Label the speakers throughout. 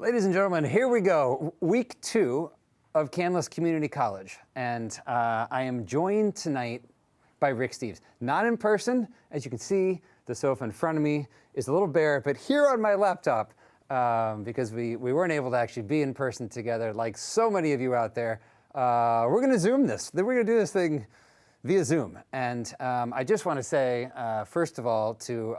Speaker 1: Ladies and gentlemen, here we go. Week 2 of Canlis Community College. And I am joined tonight by Rick Steves. Not in person, as you can see, the sofa in front of me is a little bare, but here on my laptop, because we weren't able to actually be in person together like so many of you out there, we're gonna Zoom this. We're gonna do this thing via Zoom. And I just wanna say, first of all, to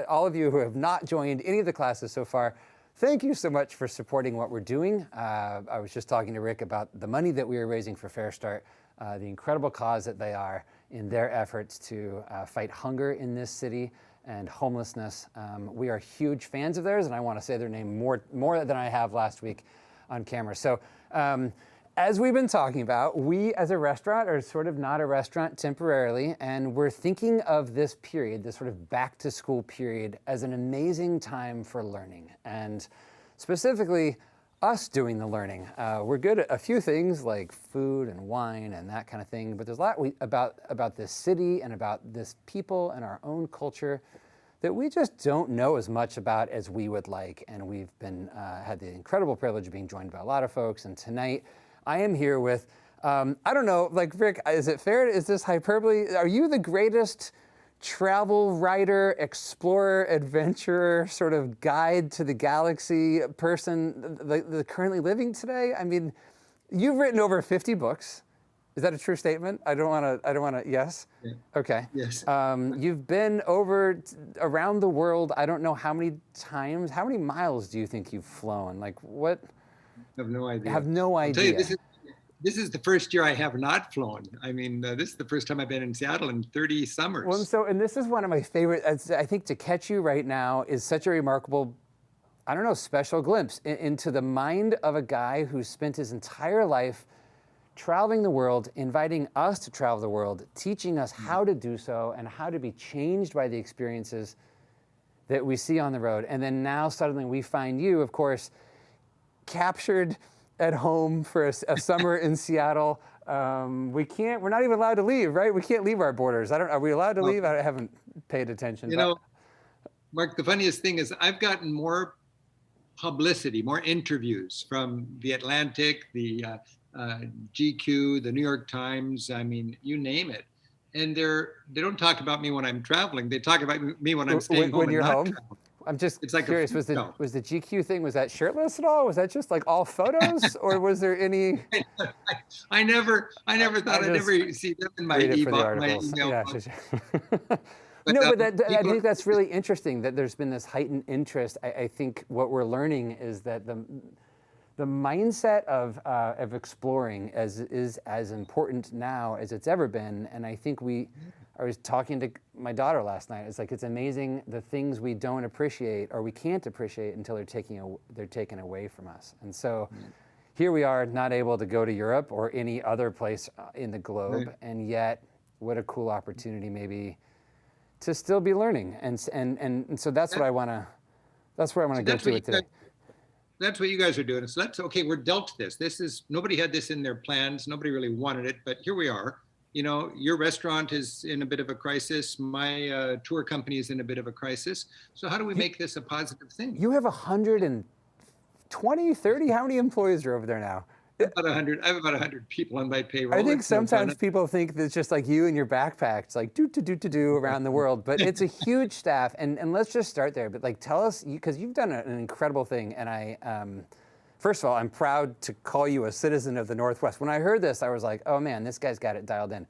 Speaker 1: all of you who have not joined any of the classes so far, thank you so much for supporting what we're doing. I was just talking to Rick about the money that we are raising for Fair Start, the incredible cause that they are in their efforts to fight hunger in this city and homelessness. We are huge fans of theirs, and I want to say their name more than I have last week on camera. So as we've been talking about, we as a restaurant are sort of not a restaurant temporarily, and we're thinking of this period, this sort of back to school period, as an amazing time for learning, and specifically us doing the learning. We're good at a few things like food and wine and that kind of thing, but there's a lot about this city and about this people and our own culture that we just don't know as much about as we would like. And we've been had the incredible privilege of being joined by a lot of folks. And tonight I am here with, I don't know, like Rick, is it fair? Is this hyperbole? Are you the greatest travel writer, explorer, adventurer, sort of guide to the galaxy person the currently living today? I mean, you've written over 50 books. Is that a true statement? I don't want to, yes?
Speaker 2: Yeah.
Speaker 1: Okay.
Speaker 2: Yes.
Speaker 1: You've been around the world, I don't know how many times. How many miles do you think you've flown? Like what?
Speaker 2: I have no idea.
Speaker 1: I have no
Speaker 2: I'll tell
Speaker 1: idea.
Speaker 2: you, this is the first year I have not flown. I mean, this is the first time I've been in Seattle in 30 summers.
Speaker 1: Well, and this is one of my favorite, I think to catch you right now is such a remarkable, I don't know, special glimpse into the mind of a guy who spent his entire life traveling the world, inviting us to travel the world, teaching us how to do so and how to be changed by the experiences that we see on the road. And then now suddenly we find you, of course, captured at home for a summer in Seattle. We're not even allowed to leave, right? We can't leave our borders. Are we allowed to leave? I haven't paid attention.
Speaker 2: You know, Mark, the funniest thing is I've gotten more publicity, more interviews from the Atlantic, the GQ, the New York Times, I mean, you name it. And they don't talk about me when I'm traveling. They talk about me when I'm staying home.
Speaker 1: When you're home?
Speaker 2: Traveling.
Speaker 1: I'm just
Speaker 2: It's like
Speaker 1: curious, was the GQ thing, was that shirtless at all? Was that just like all photos or was there any?
Speaker 2: I never thought I'd ever see them in my email.
Speaker 1: Yeah, no, but I think that's really interesting that there's been this heightened interest. I think what we're learning is that the mindset of exploring is as important now as it's ever been. And I think I was talking to my daughter last night. It's like, it's amazing the things we don't appreciate or we can't appreciate until they're taken away from us. And so here we are, not able to go to Europe or any other place in the globe. Right. And yet what a cool opportunity maybe to still be learning. And so that's where I want to go to it today.
Speaker 2: That's what you guys are doing. So okay, we're dealt this. Nobody had this in their plans. Nobody really wanted it, but here we are. You know, your restaurant is in a bit of a crisis. My tour company is in a bit of a crisis. So how do we make this a positive thing?
Speaker 1: You have 120, 30? How many employees are over there now?
Speaker 2: About 100. I have about 100 people on my payroll.
Speaker 1: I think sometimes people think that it's just like you and your backpack. It's like do around the world, but it's a huge staff. And let's just start there. But like, tell us, because you've done an incredible thing. And first of all, I'm proud to call you a citizen of the Northwest. When I heard this, I was like, oh man, this guy's got it dialed in.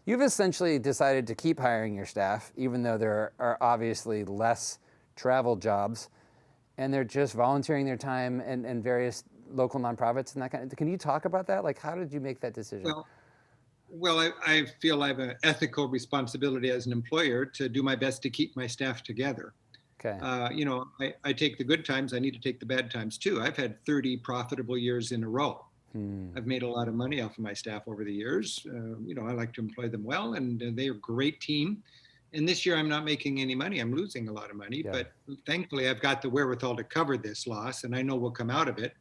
Speaker 1: You've essentially decided to keep hiring your staff, even though there are obviously less travel jobs, and they're just volunteering their time and various local nonprofits and that kind of. Can you talk about that? Like, how did you make that decision?
Speaker 2: Well, I feel I have an ethical responsibility as an employer to do my best to keep my staff together.
Speaker 1: Okay.
Speaker 2: You know, I take the good times. I need to take the bad times too. I've had 30 profitable years in a row. I've made a lot of money off of my staff over the years. You know, I like to employ them well, and they're a great team. And this year I'm not making any money. I'm losing a lot of money, but thankfully I've got the wherewithal to cover this loss, and I know we'll come out of it.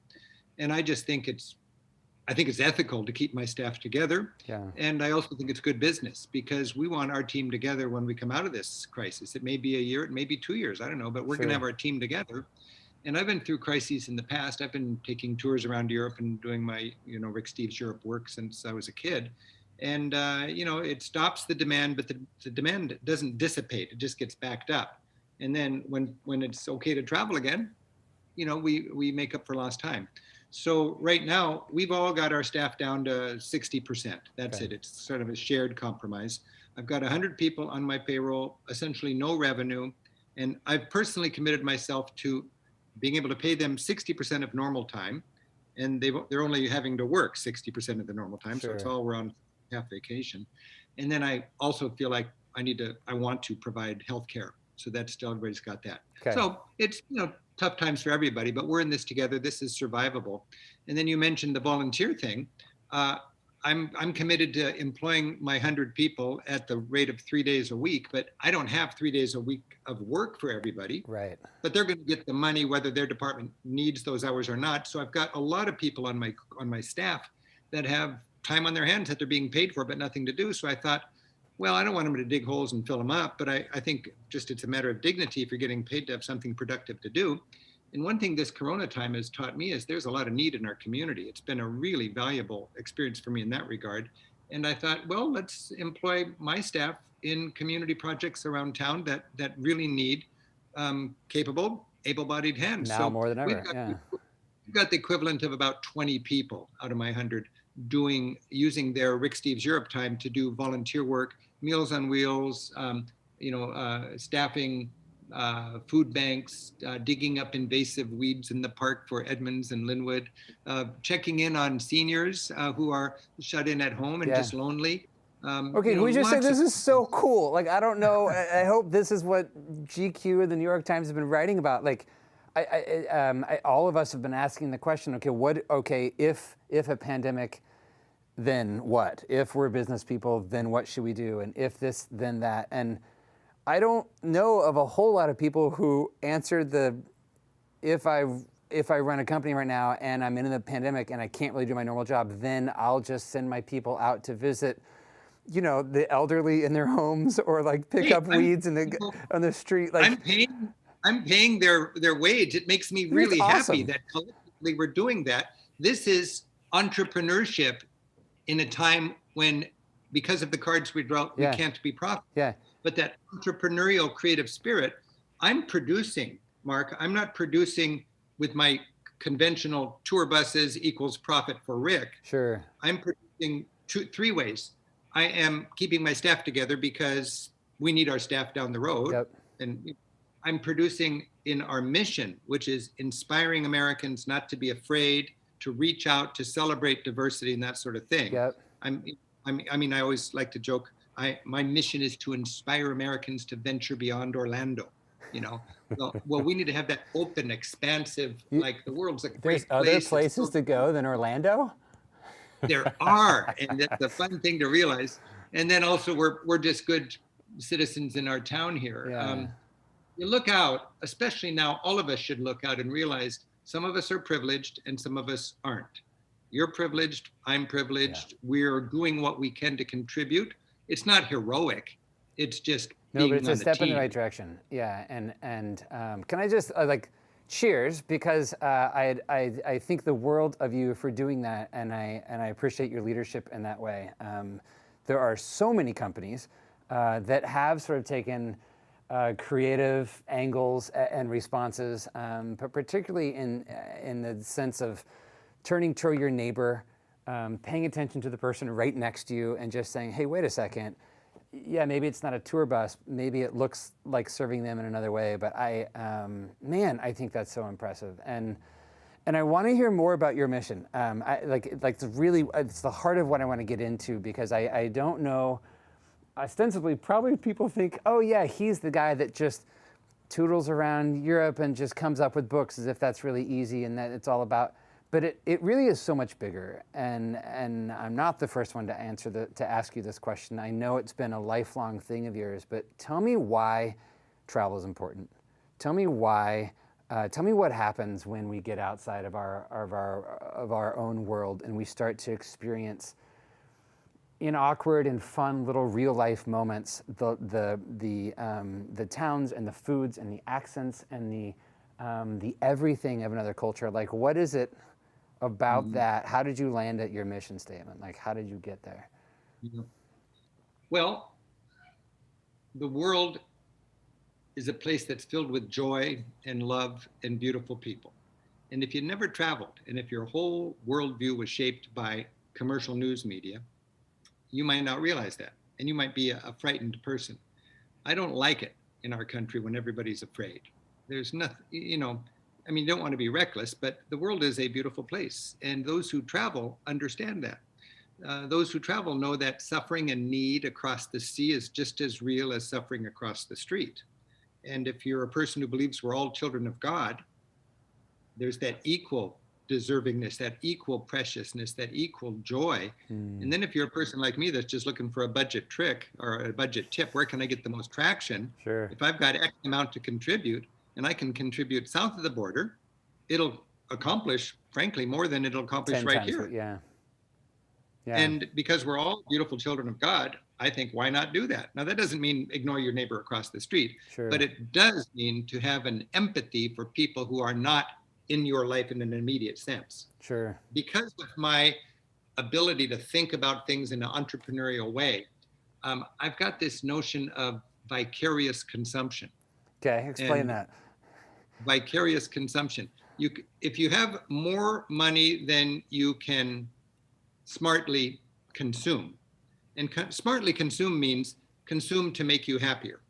Speaker 2: And I just think it's ethical to keep my staff together.
Speaker 1: Yeah.
Speaker 2: And I also think it's good business because we want our team together when we come out of this crisis. It may be a year, it may be 2 years, I don't know, but we're going to have our team together. And I've been through crises in the past. I've been taking tours around Europe and doing my, Rick Steves Europe work since I was a kid. And, it stops the demand, but the demand doesn't dissipate. It just gets backed up. And then when it's okay to travel again, we make up for lost time. So right now, we've all got our staff down to 60%. That's
Speaker 1: Okay.
Speaker 2: it. It's sort of a shared compromise. I've got 100 people on my payroll, essentially no revenue. And I've personally committed myself to being able to pay them 60% of normal time. And they're only having to work 60% of the normal time. So it's
Speaker 1: Sure.
Speaker 2: all we're on half vacation. And then I also feel like I want to provide healthcare. So that's still, everybody's got that.
Speaker 1: Okay.
Speaker 2: So it's, tough times for everybody, but we're in this together. This is survivable. And then you mentioned the volunteer thing. I'm committed to employing my 100 people at the rate of 3 days a week, but I don't have 3 days a week of work for everybody.
Speaker 1: Right.
Speaker 2: But they're going to get the money whether their department needs those hours or not. So I've got a lot of people on my staff that have time on their hands that they're being paid for, but nothing to do. So I thought, well, I don't want them to dig holes and fill them up, but I think just it's a matter of dignity if you're getting paid to have something productive to do. And one thing this Corona time has taught me is there's a lot of need in our community. It's been a really valuable experience for me in that regard. And I thought, well, let's employ my staff in community projects around town that really need capable, able-bodied hands.
Speaker 1: Now more than ever, yeah.
Speaker 2: We've got the equivalent of about 20 people out of my 100 using their Rick Steves Europe time to do volunteer work, Meals on Wheels, staffing food banks, digging up invasive weeds in the park for Edmonds and Linwood, checking in on seniors who are shut in at home and just lonely.
Speaker 1: Okay, can we just say this is so cool? Like, I don't know. I hope this is what GQ and the New York Times have been writing about. Like, all of us have been asking the question. Okay, if a pandemic, then what? If we're business people, then what should we do? And if this, then that. And I don't know of a whole lot of people who answered if I run a company right now and I'm in the pandemic and I can't really do my normal job, then I'll just send my people out to visit, the elderly in their homes or like pick up weeds on the street. Like
Speaker 2: I'm paying their wage. It makes me really happy that collectively we're doing that. This is entrepreneurship in a time when, because of the cards we dealt, we can't be profitable.
Speaker 1: Yeah.
Speaker 2: But that entrepreneurial creative spirit, I'm producing, Mark. I'm not producing with my conventional tour buses equals profit for Rick.
Speaker 1: Sure.
Speaker 2: I'm producing three ways. I am keeping my staff together because we need our staff down the road.
Speaker 1: Yep. And
Speaker 2: I'm producing in our mission, which is inspiring Americans not to be afraid, to reach out, to celebrate diversity and that sort of thing.
Speaker 1: Yep.
Speaker 2: I always like to joke, my mission is to inspire Americans to venture beyond Orlando. Well, we need to have that open, expansive, like the world's a great place.
Speaker 1: There's other places to go than Orlando?
Speaker 2: There are, and that's the fun thing to realize. And then also we're just good citizens in our town here.
Speaker 1: Yeah.
Speaker 2: You look out, especially now, all of us should look out and realize some of us are privileged and some of us aren't. You're privileged, I'm privileged. Yeah. We're doing what we can to contribute. It's not heroic. It's just being
Speaker 1: but it's
Speaker 2: on
Speaker 1: a step
Speaker 2: team.
Speaker 1: in the right direction. Yeah, and can I just cheers, because I think the world of you for doing that, and I appreciate your leadership in that way. There are so many companies that have sort of taken creative angles and responses, but particularly in the sense of turning to your neighbor, paying attention to the person right next to you, and just saying, hey, wait a second. Yeah, maybe it's not a tour bus. Maybe it looks like serving them in another way. But I think that's so impressive. And I want to hear more about your mission. It's the heart of what I want to get into, because I don't know. Ostensibly, probably people think, oh yeah, he's the guy that just toodles around Europe and just comes up with books as if that's really easy and that it's all about. But it really is so much bigger, and I'm not the first one to ask you this question. I know it's been a lifelong thing of yours, but tell me why travel is important. Tell me why. Tell me what happens when we get outside of our own world and we start to experience, in awkward and fun little real life moments, the towns and the foods and the accents and the the everything of another culture. Like, what is it about that? How did you land at your mission statement? Like, how did you get there?
Speaker 2: Yeah. Well, the world is a place that's filled with joy and love and beautiful people. And if you never traveled, and if your whole worldview was shaped by commercial news media, you might not realize that. And you might be a frightened person. I don't like it in our country when everybody's afraid. There's nothing, I mean, you don't want to be reckless, but the world is a beautiful place. And those who travel understand that. Those who travel know that suffering and need across the sea is just as real as suffering across the street. And if you're a person who believes we're all children of God, there's that equal deservingness, that equal preciousness, that equal joy. And then if you're a person like me that's just looking for a budget trick or a budget tip, where can I get the most traction?
Speaker 1: Sure.
Speaker 2: If I've got X amount to contribute and I can contribute south of the border, it'll accomplish, frankly, more than it'll accomplish
Speaker 1: 10
Speaker 2: right
Speaker 1: times,
Speaker 2: here.
Speaker 1: yeah.
Speaker 2: And because we're all beautiful children of God, I think, why not do that? Now, that doesn't mean ignore your neighbor across the street,
Speaker 1: Sure.
Speaker 2: but it does mean to have an empathy for people who are not in your life in an immediate sense.
Speaker 1: Sure.
Speaker 2: Because of my ability to think about things in an entrepreneurial way, I've got this notion of vicarious consumption.
Speaker 1: Okay, explain that.
Speaker 2: Vicarious consumption. If you have more money than you can smartly consume, and smartly consume means consume to make you happier.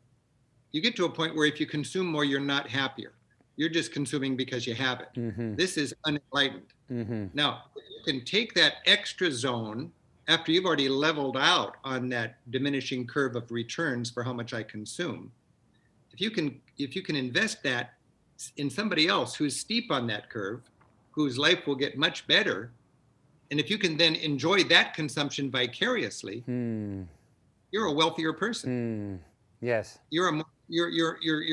Speaker 2: You get to a point where if you consume more, you're not happier. You're just consuming because you have it. This is unenlightened. Now, you can take that extra zone after you've already leveled out on that diminishing curve of returns for how much I consume. If you can invest that in somebody else who's steep on that curve, whose life will get much better, and if you can then enjoy that consumption vicariously, you're a wealthier person.
Speaker 1: Yes.
Speaker 2: You're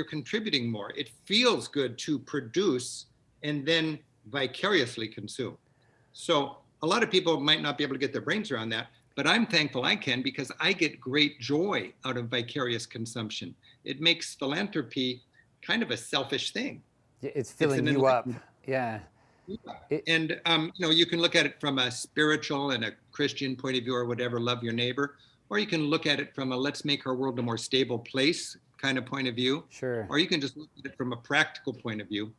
Speaker 2: contributing more. It feels good to produce and then vicariously consume. So a lot of people might not be able to get their brains around that, but I'm thankful I can, because I get great joy out of vicarious consumption. It makes philanthropy kind of a selfish thing.
Speaker 1: It's filling you up. Yeah.
Speaker 2: And you can look at it from a spiritual and a Christian point of view or whatever, love your neighbor, or you can look at it from a let's make our world a more stable place kind of point of view.
Speaker 1: Sure.
Speaker 2: Or you can just look at it from a practical point of view.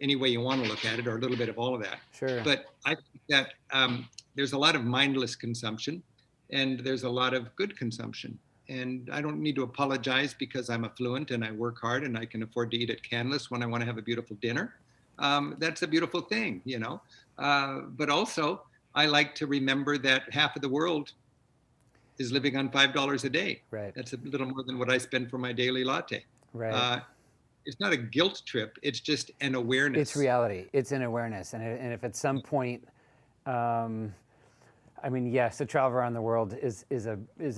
Speaker 2: Any way you want to look at it, or a little bit of all of that.
Speaker 1: Sure.
Speaker 2: But I think that there's a lot of mindless consumption, and there's a lot of good consumption. And I don't need to apologize because I'm affluent and I work hard and I can afford to eat at Canlis when I want to have a beautiful dinner. That's a beautiful thing, But also, I like to remember that half of the world is living on $5 a day.
Speaker 1: Right.
Speaker 2: That's a little more than what I spend for my daily latte.
Speaker 1: Right.
Speaker 2: It's not a guilt trip. It's just an awareness.
Speaker 1: It's reality. It's an awareness. And if at some point, yes, to travel around the world is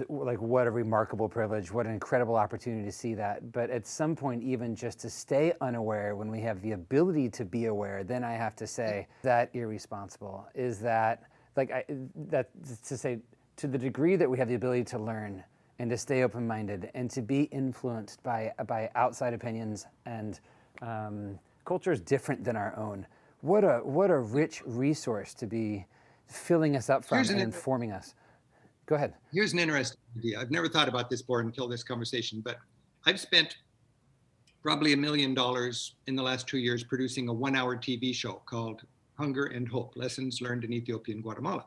Speaker 1: like, what a remarkable privilege, what an incredible opportunity to see that. But at some point, even just to stay unaware when we have the ability to be aware, then I have to say that irresponsible is that, to say, to the degree that we have the ability to learn and to stay open-minded and to be influenced by outside opinions and cultures different than our own. What a rich resource to be filling us up from and informing us. Go ahead.
Speaker 2: Here's an interesting idea. I've never thought about this before until this conversation, but I've spent probably $1 million in the last 2 years producing a 1-hour TV show called Hunger and Hope, Lessons Learned in Ethiopia and Guatemala.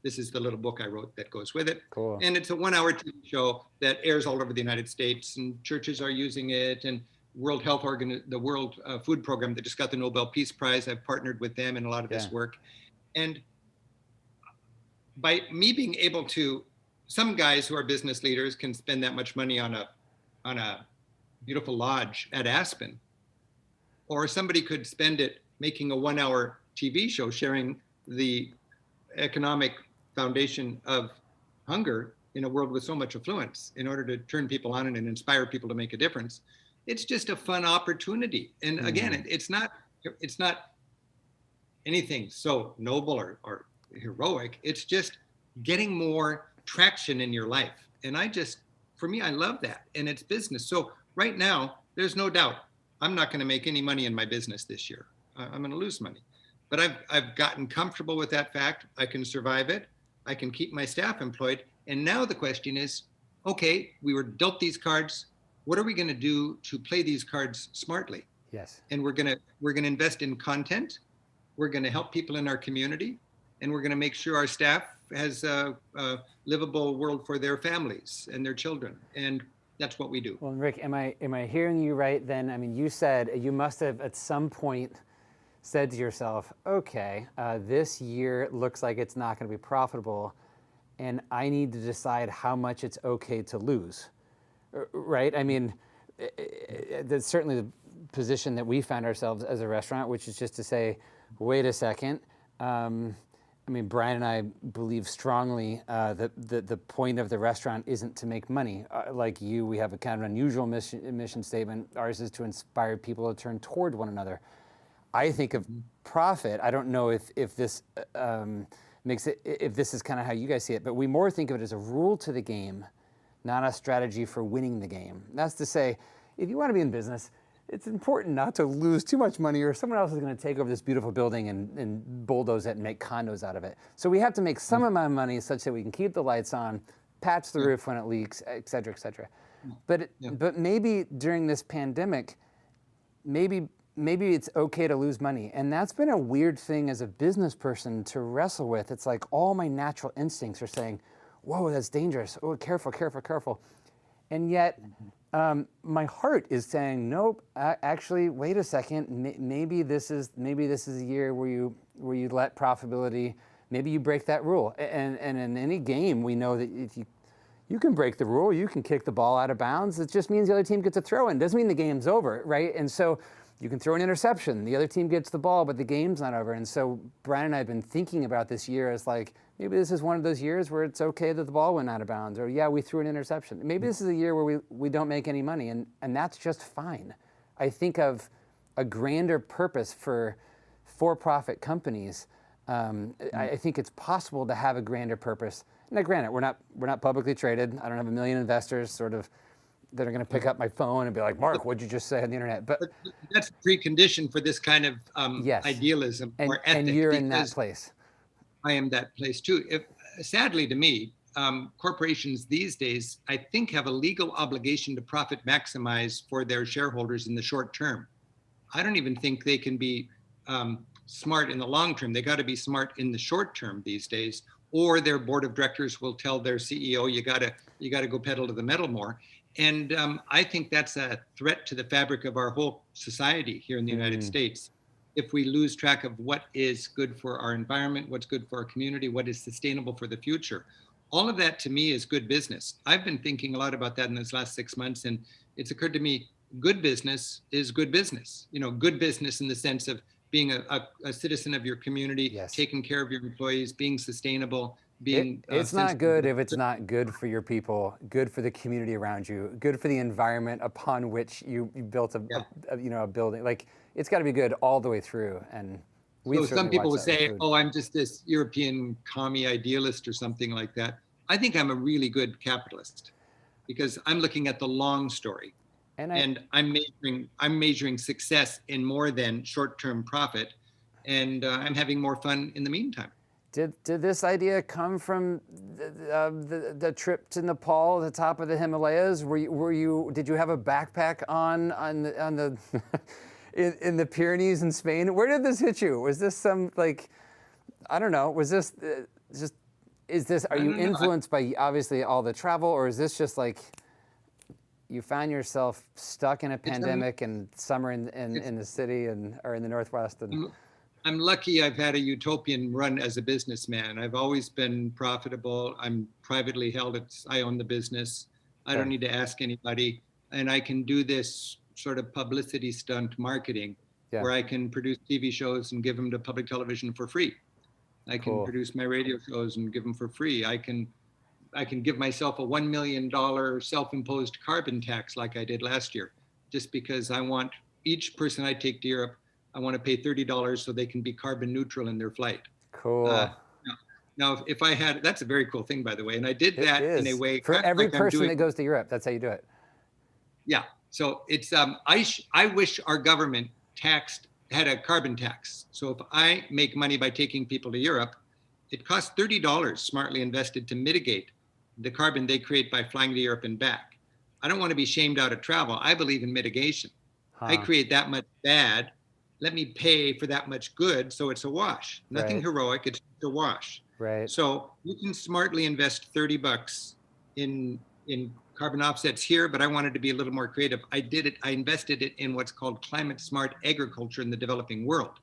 Speaker 2: This is the little book I wrote that goes with it.
Speaker 1: Cool.
Speaker 2: And it's a 1-hour TV show that airs all over the United States, and churches are using it, and the World Food Program that just got the Nobel Peace Prize, I've partnered with them in a lot of this work. And by me being able to, some guys who are business leaders can spend that much money on a beautiful lodge at Aspen, or somebody could spend it making a 1-hour TV show sharing the economic foundation of hunger in a world with so much affluence in order to turn people on and inspire people to make a difference. It's just a fun opportunity. And again, it's not anything so noble or heroic. It's just getting more traction in your life. And for me, I love that. And it's business. So right now, there's no doubt I'm not going to make any money in my business this year. I'm going to lose money. But I've gotten comfortable with that fact. I can survive it. I can keep my staff employed. And now the question is, okay, we were dealt these cards. What are we going to do to play these cards smartly?
Speaker 1: Yes.
Speaker 2: And we're going to invest in content. We're going to help people in our community, and we're going to make sure our staff has a livable world for their families and their children. And that's what we do.
Speaker 1: Well, Rick, am I hearing you right then? I mean, you said you must have at some point said to yourself, okay, this year looks like it's not going to be profitable, and I need to decide how much it's okay to lose, right? I mean, that's certainly the position that we found ourselves as a restaurant, which is just to say, wait a second. I mean, Brian and I believe strongly that the point of the restaurant isn't to make money. Like you, we have a kind of unusual mission statement. Ours is to inspire people to turn toward one another. I think of profit. I don't know if this makes it, if this is kind of how you guys see it, but we more think of it as a rule to the game, not a strategy for winning the game. That's to say, if you want to be in business, it's important not to lose too much money or someone else is going to take over this beautiful building and bulldoze it and make condos out of it. So we have to make some amount of money such that we can keep the lights on, patch the roof when it leaks, et cetera, et cetera. But maybe during this pandemic, maybe it's okay to lose money. And that's been a weird thing as a business person to wrestle with. It's like all my natural instincts are saying, whoa, that's dangerous. Oh, careful, careful, careful. And yet, my heart is saying, nope. Actually, wait a second. Maybe this is a year where you let profitability. Maybe you break that rule. And in any game, we know that if you can break the rule, you can kick the ball out of bounds. It just means the other team gets a throw in. Doesn't mean the game's over, right? And so you can throw an interception. The other team gets the ball, but the game's not over. And so Brian and I have been thinking about this year as like, maybe this is one of those years where it's okay that the ball went out of bounds, or yeah, we threw an interception. Maybe this is a year where we don't make any money, and that's just fine. I think of a grander purpose for-profit companies. I think it's possible to have a grander purpose. Now, granted, we're not publicly traded. I don't have a million investors sort of that are going to pick up my phone and be like, Mark, what'd you just say on the internet? But
Speaker 2: that's a precondition for this kind of
Speaker 1: yes.
Speaker 2: idealism or ethic.
Speaker 1: And you're in that place.
Speaker 2: I am that place too. Sadly to me, corporations these days, I think, have a legal obligation to profit maximize for their shareholders in the short term. I don't even think they can be smart in the long term. They got to be smart in the short term these days, or their board of directors will tell their CEO, you gotta go pedal to the metal more. And I think that's a threat to the fabric of our whole society here in the United States. If we lose track of what is good for our environment, what's good for our community, what is sustainable for the future. All of that to me is good business. I've been thinking a lot about that in this last 6 months, and it's occurred to me, good business is good business. You know, good business in the sense of being a citizen of your community,
Speaker 1: yes.
Speaker 2: Taking care of your employees, being sustainable, being
Speaker 1: it's not good if it's not good for your people, good for the community around you, good for the environment upon which you built a building. Like, it's got to be good all the way through. And
Speaker 2: so some people will say, oh, I'm just this European commie idealist or something like that. I think I'm a really good capitalist because I'm looking at the long story, and I'm measuring success in more than short-term profit, and I'm having more fun in the meantime.
Speaker 1: Did this idea come from the trip to Nepal, the top of the Himalayas? Did you have a backpack on the in the Pyrenees in Spain? Where did this hit you? Was this some, like, I don't know, was this just, are you influenced by obviously all the travel, or is this just like you found yourself stuck in a pandemic and summer in the city or in the Northwest?
Speaker 2: I'm lucky I've had a utopian run as a businessman. I've always been profitable. I'm privately held. I own the business. I don't need to ask anybody. And I can do this sort of publicity stunt marketing where I can produce TV shows and give them to public television for free. I can produce my radio shows and give them for free. I can give myself a $1 million self-imposed carbon tax like I did last year, just because I want each person I take to Europe, I want to pay $30 so they can be carbon neutral in their flight.
Speaker 1: Cool.
Speaker 2: Now, if I had, that's a very cool thing, by the way. And I did that in a way.
Speaker 1: For every person that goes to Europe, that's how you do it.
Speaker 2: Yeah. So it's I wish our government had a carbon tax. So if I make money by taking people to Europe, it costs $30 smartly invested to mitigate the carbon they create by flying to Europe and back. I don't want to be shamed out of travel. I believe in mitigation. I create that much bad. Let me pay for that much good, so it's a wash. Nothing heroic, it's a wash.
Speaker 1: Right.
Speaker 2: So you can smartly invest $30 in carbon offsets here, but I wanted to be a little more creative. I did it. I invested it in what's called climate smart agriculture in the developing world,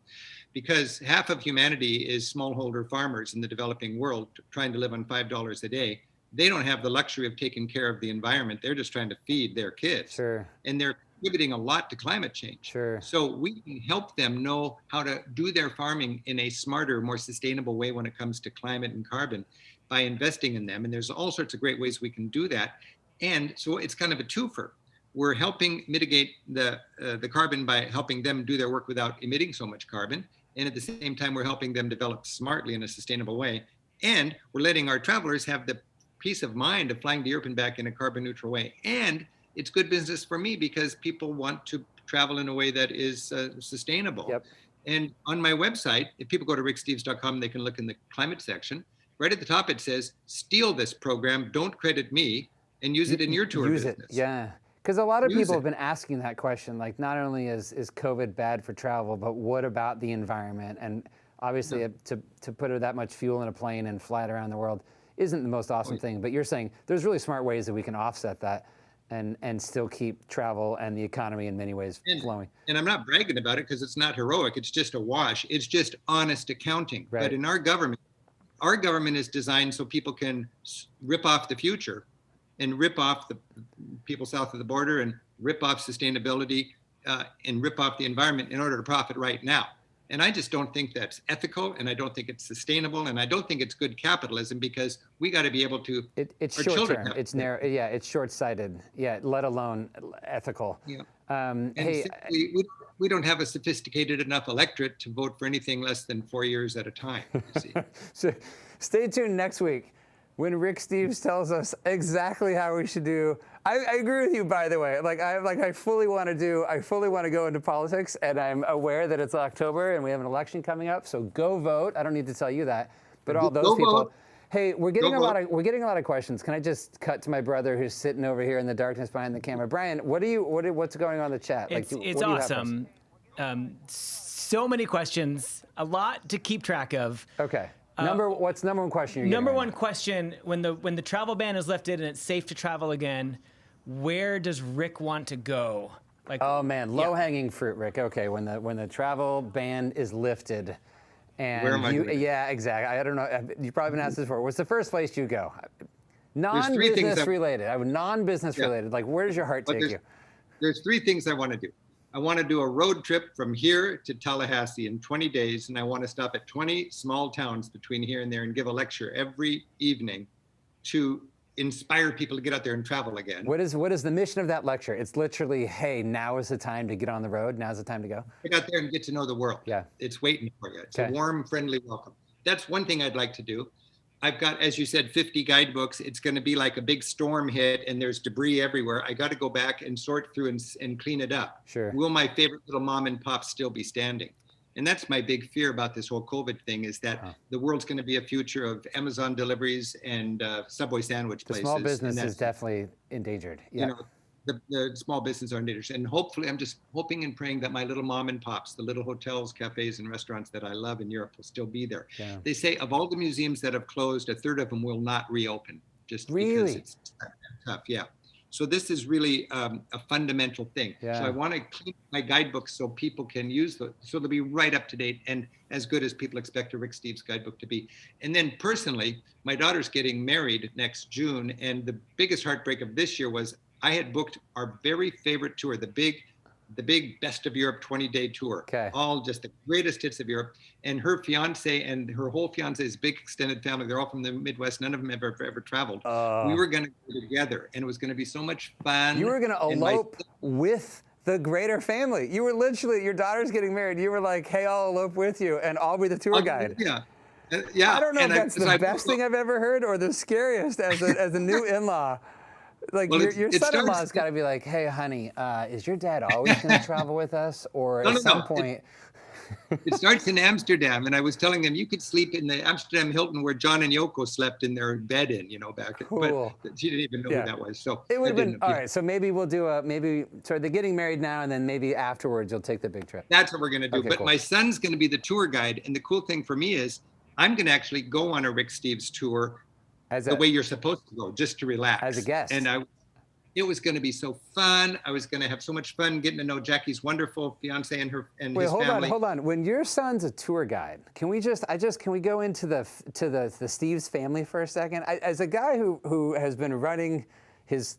Speaker 2: because half of humanity is smallholder farmers in the developing world trying to live on $5 a day. They don't have the luxury of taking care of the environment. They're just trying to feed their kids.
Speaker 1: Sure.
Speaker 2: And they're contributing a lot to climate change.
Speaker 1: Sure.
Speaker 2: So we can help them know how to do their farming in a smarter, more sustainable way when it comes to climate and carbon by investing in them. And there's all sorts of great ways we can do that. And so it's kind of a twofer. We're helping mitigate the carbon by helping them do their work without emitting so much carbon. And at the same time, we're helping them develop smartly in a sustainable way. And we're letting our travelers have the peace of mind of flying to Europe and back in a carbon neutral way. And it's good business for me because people want to travel in a way that is sustainable.
Speaker 1: Yep.
Speaker 2: And on my website, if people go to ricksteves.com, they can look in the climate section. Right at the top, it says, steal this program, don't credit me, and use it in your tour business.
Speaker 1: Use it, yeah. Because a lot of
Speaker 2: Use
Speaker 1: people
Speaker 2: it.
Speaker 1: have been asking that question, like not only is COVID bad for travel, but what about the environment? And obviously to put that much fuel in a plane and fly it around the world isn't the most awesome thing, but you're saying there's really smart ways that we can offset that and still keep travel and the economy in many ways flowing.
Speaker 2: And I'm not bragging about it because it's not heroic, it's just a wash. It's just honest accounting.
Speaker 1: Right.
Speaker 2: But in our government is designed so people can rip off the future and rip off the people south of the border and rip off sustainability and rip off the environment in order to profit right now. And I just don't think that's ethical, and I don't think it's sustainable, and I don't think it's good capitalism, because we got to be able to.
Speaker 1: It's short term. It's narrow. Yeah, it's short sighted. Yeah, let alone ethical.
Speaker 2: Yeah.
Speaker 1: Hey,
Speaker 2: we don't have a sophisticated enough electorate to vote for anything less than 4 years at a time. You see.
Speaker 1: So stay tuned next week when Rick Steves tells us exactly how we should do. I agree with you, by the way. I fully want to go into politics, and I'm aware that it's October and we have an election coming up. So go vote. I don't need to tell you that, but all those people.
Speaker 2: Vote.
Speaker 1: Hey, we're getting a lot of questions. Can I just cut to my brother who's sitting over here in the darkness behind the camera? Brian, what's going on in the chat?
Speaker 3: It's awesome. So many questions, a lot to keep track of.
Speaker 1: Okay. What's number one question you're getting?
Speaker 3: Number one question: when the travel ban is lifted and it's safe to travel again, where does Rick want to go?
Speaker 1: Oh man, low-hanging fruit, Rick. Okay, when the travel ban is lifted, and
Speaker 2: where am I going?
Speaker 1: Yeah, exactly. I don't know. You've probably been asked this before. What's the first place you go? Non-business related. Non-business related. Like, where does your heart take you?
Speaker 2: There's three things I want to do. I want to do a road trip from here to Tallahassee in 20 days, and I want to stop at 20 small towns between here and there and give a lecture every evening to inspire people to get out there and travel again.
Speaker 1: What is the mission of that lecture? It's literally, hey, now is the time to get on the road. Now's the time to go.
Speaker 2: Get out there and get to know the world.
Speaker 1: Yeah.
Speaker 2: It's waiting for you. It's a warm, friendly welcome. That's one thing I'd like to do. I've got, as you said, 50 guidebooks. It's going to be like a big storm hit and there's debris everywhere. I got to go back and sort through and clean it up.
Speaker 1: Sure.
Speaker 2: Will my favorite little mom and pop still be standing? And that's my big fear about this whole COVID thing, is that the world's going to be a future of Amazon deliveries and Subway sandwich places.
Speaker 1: The small business is definitely endangered. Yeah.
Speaker 2: You know, the small business are endangered. And hopefully, I'm just hoping and praying that my little mom and pops, the little hotels, cafes, and restaurants that I love in Europe will still be there. Yeah. They say of all the museums that have closed, a third of them will not reopen, just because it's tough. Yeah. So this is really a fundamental thing. Yeah. So I want to keep my guidebooks so people can use them, so they'll be right up to date and as good as people expect a Rick Steves guidebook to be. And then personally, my daughter's getting married next June, and the biggest heartbreak of this year was I had booked our very favorite tour, the big Best of Europe 20-day tour, all just the greatest hits of Europe. And her fiance and her whole fiance's big extended family, they're all from the Midwest. None of them have ever traveled. We were going to go together, and it was going to be so much fun.
Speaker 1: You were going to elope with the greater family. You were literally, your daughter's getting married. You were like, hey, I'll elope with you, and I'll be the tour guide.
Speaker 2: Yeah. Yeah.
Speaker 1: I don't know if that's the best thing I've ever heard or the scariest as a new in-law. Like
Speaker 2: Well,
Speaker 1: your
Speaker 2: it
Speaker 1: son-in-law's
Speaker 2: starts.
Speaker 1: got to be like, hey, honey, is your dad always going to travel with us, or
Speaker 2: No,
Speaker 1: at
Speaker 2: no,
Speaker 1: some
Speaker 2: no.
Speaker 1: point?
Speaker 2: It starts in Amsterdam, and I was telling them you could sleep in the Amsterdam Hilton where John and Yoko slept in their bed back. But
Speaker 1: Cool.
Speaker 2: she didn't even know
Speaker 1: Yeah.
Speaker 2: who that was, so
Speaker 1: It would
Speaker 2: that
Speaker 1: have been
Speaker 2: didn't
Speaker 1: all
Speaker 2: appeal.
Speaker 1: right. So maybe we'll do so they're getting married now, and then maybe afterwards you'll take the big trip.
Speaker 2: That's what we're going to do.
Speaker 1: Okay,
Speaker 2: But
Speaker 1: cool.
Speaker 2: my son's going to be the tour guide, and the cool thing for me is I'm going to actually go on a Rick Steves tour the way you're supposed to go, just to relax.
Speaker 1: As a guest.
Speaker 2: And it was going to be so fun. I was going to have so much fun getting to know Jackie's wonderful fiance and his family.
Speaker 1: Hold on. When your son's a tour guide, can we go into the Steves family for a second? As a guy who has been running his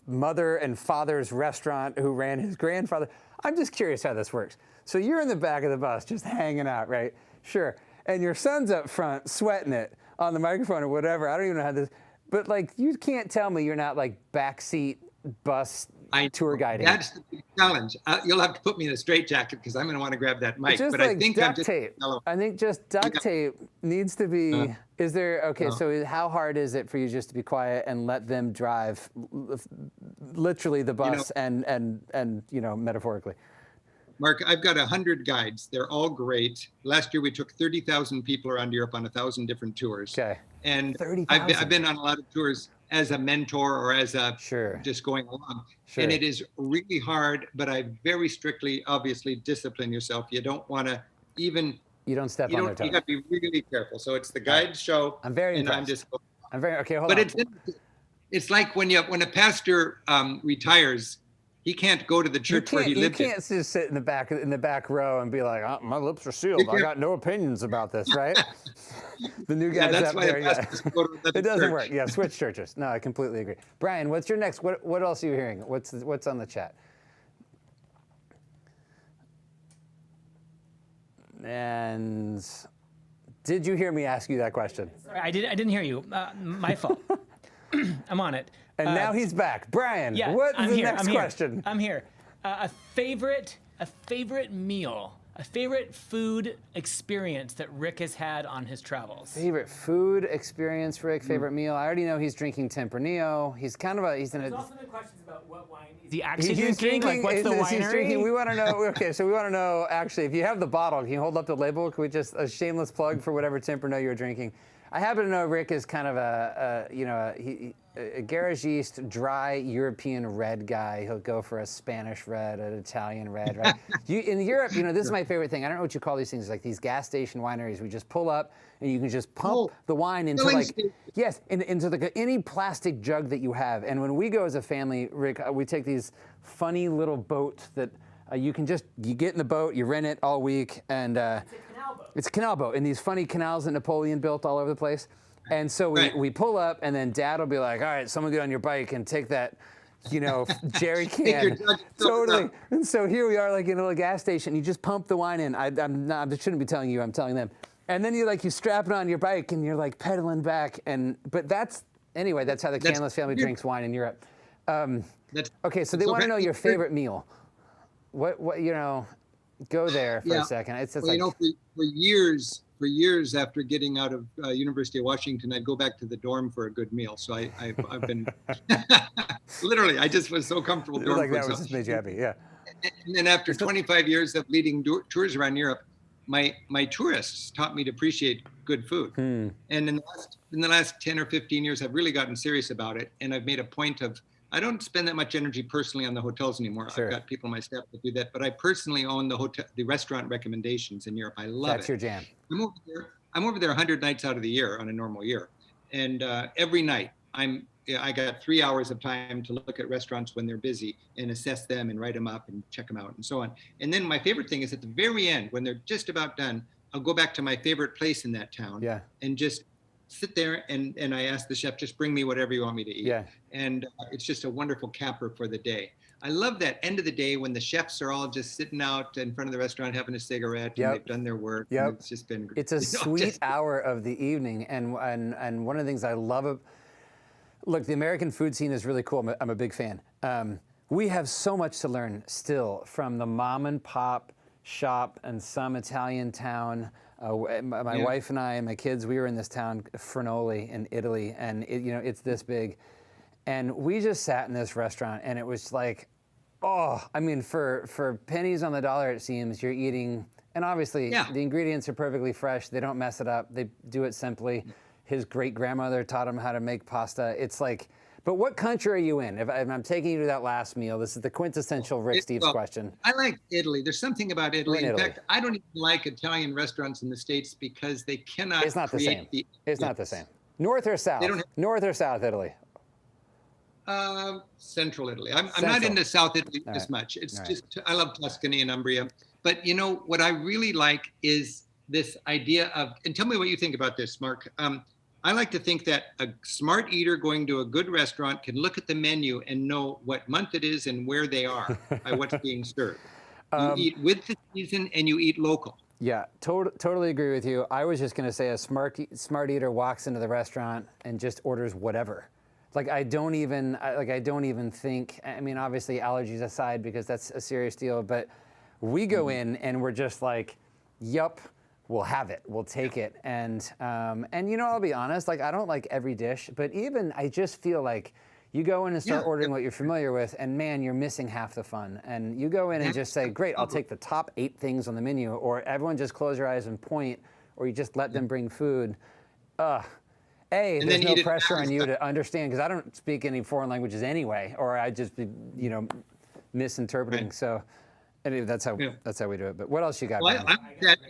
Speaker 1: mother and father's restaurant, who ran his grandfather, I'm just curious how this works. So you're in the back of the bus, just hanging out, right? Sure. And your son's up front, sweating it on the microphone or whatever. I don't even know how this. But like, you can't tell me you're not like backseat bus tour guiding.
Speaker 2: That's the big challenge. You'll have to put me in a straitjacket because I'm going to want to grab that mic.
Speaker 1: Just
Speaker 2: but
Speaker 1: like
Speaker 2: I think
Speaker 1: duct tape. I think just duct tape needs to be. Is there okay? So how hard is it for you just to be quiet and let them drive, literally the bus and metaphorically?
Speaker 2: Mark, I've got 100 guides. They're all great. Last year we took 30,000 people around Europe on 1,000 different tours.
Speaker 1: Okay.
Speaker 2: And
Speaker 1: 30,000.
Speaker 2: I've been on a lot of tours as a mentor or as a just going along.
Speaker 1: Sure.
Speaker 2: And it is really hard, but I very strictly, obviously, discipline yourself. You don't want to even.
Speaker 1: You don't step on their toes.
Speaker 2: You got to be really careful. So it's the guide show.
Speaker 1: I'm very impressed.
Speaker 2: I'm just.
Speaker 1: I'm very okay. Hold on.
Speaker 2: But it's like when a pastor retires. He can't go to the church where he lived.
Speaker 1: You can't just sit in the back row and be like, oh, my lips are sealed. I got no opinions about this, right? The new guy's up there. Yeah. It doesn't work. Yeah, switch churches. No, I completely agree. Brian, what's your next? What else are you hearing? What's on the chat? And did you hear me ask you that question?
Speaker 3: Sorry, I didn't hear you. My fault. I'm on it.
Speaker 1: And now he's back. Brian,
Speaker 3: Yeah,
Speaker 1: what's
Speaker 3: I'm
Speaker 1: the
Speaker 3: here,
Speaker 1: next
Speaker 3: I'm here.
Speaker 1: question?
Speaker 3: I'm here. A favorite meal, a favorite food experience that Rick has had on his travels.
Speaker 1: Favorite food experience, Rick. Favorite meal. I already know he's drinking Tempranillo. He's kind of
Speaker 3: There's also been questions about what wine is he actually
Speaker 1: he's
Speaker 3: drinking. Like, what's the winery?
Speaker 1: Drinking, we want to know. Okay, so we want to know. Actually, if you have the bottle, can you hold up the label? Can we just a shameless plug for whatever Tempranillo you're drinking? I happen to know Rick is kind of a garagiste, dry European red guy. He'll go for a Spanish red, an Italian red, right? In Europe, this is my favorite thing. I don't know what you call these things, like these gas station wineries. We just pull up and you can just pump the wine into into any plastic jug that you have. And when we go as a family, Rick, we take these funny little boats that you get in the boat, you rent it all week, and it's a canal boat in these funny canals that Napoleon built all over the place. And so we pull up, and then Dad will be like, all right, someone get on your bike and take that, jerry can. Totally. And so here we are, like in a little gas station. You just pump the wine in. I shouldn't be telling you, I'm telling them. And then you strap it on your bike, and you're like pedaling back. But that's how the Canlis family drinks wine in Europe. Okay, so they want to know your favorite meal. What go there for a second. It's
Speaker 2: for years after getting out of University of Washington, I'd go back to the dorm for a good meal. So I've been literally, I just was so comfortable.
Speaker 1: Like that was just made you happy, yeah.
Speaker 2: And then after 25 years of leading tours around Europe, my tourists taught me to appreciate good food. And in the last 10 or 15 years, I've really gotten serious about it. And I've made a point of, I don't spend that much energy personally on the hotels anymore. Sure. I've got people on my staff that do that, but I personally own the restaurant recommendations in Europe. I love it.
Speaker 1: That's your jam.
Speaker 2: I'm over there 100 nights out of the year on a normal year. And every night I got 3 hours of time to look at restaurants when they're busy and assess them and write them up and check them out and so on. And then my favorite thing is at the very end, when they're just about done, I'll go back to my favorite place in that town and just sit there and I ask the chef, just bring me whatever you want me to eat.
Speaker 1: Yeah.
Speaker 2: And it's just a wonderful capper for the day. I love that end of the day when the chefs are all just sitting out in front of the restaurant having a cigarette and they've done their work.
Speaker 1: Yep.
Speaker 2: It's just been
Speaker 1: It's a sweet hour of the evening. And one of the things I love, look, the American food scene is really cool. I'm a big fan. We have so much to learn still from the mom and pop shop and some Italian town. My wife and I and my kids, we were in this town, Frenoli in Italy, and it's this big. And we just sat in this restaurant, and it was like, oh, I mean, for pennies on the dollar, it seems, you're eating, and obviously
Speaker 2: Yeah.
Speaker 1: the ingredients are perfectly fresh. They don't mess it up. They do it simply. His great-grandmother taught him how to make pasta. It's like, but what country are you in? If I'm taking you to that last meal, this is the quintessential Rick Steves question.
Speaker 2: I like Italy. There's something about Italy.
Speaker 1: We're in Italy.
Speaker 2: Fact, I don't even like Italian restaurants in the States because they cannot
Speaker 1: It's not the same.
Speaker 2: create
Speaker 1: It's not the same. North or south?
Speaker 2: don't have-
Speaker 1: North or south Italy?
Speaker 2: Central Italy. I'm
Speaker 1: Central.
Speaker 2: not into South Italy
Speaker 1: All
Speaker 2: as
Speaker 1: right.
Speaker 2: much. It's
Speaker 1: All right.
Speaker 2: just, I love Tuscany and Umbria. But you know, what I really like is this idea of, and tell me what you think about this, Mark. I like to think that a smart eater going to a good restaurant can look at the menu and know what month it is and where they are by what's being served. You eat with the season and you eat local.
Speaker 1: Yeah, totally agree with you. I was just going to say a smart eater walks into the restaurant and just orders whatever. Like I don't even think. I mean, obviously allergies aside because that's a serious deal. But we go in and we're just like, "Yup, we'll have it. We'll take it." And you know, I'll be honest. Like I don't like every dish, but even I just feel like you go in and start ordering what you're familiar with, and man, you're missing half the fun. And you go in and just say, "Great, I'll take the top 8 things on the menu," or everyone just close your eyes and point, or you just let them bring food. There's no pressure on you to understand because I don't speak any foreign languages anyway, or I'd just be, you know, misinterpreting.
Speaker 2: Right.
Speaker 1: So, anyway, that's how we do it. But what else you got?
Speaker 2: Well,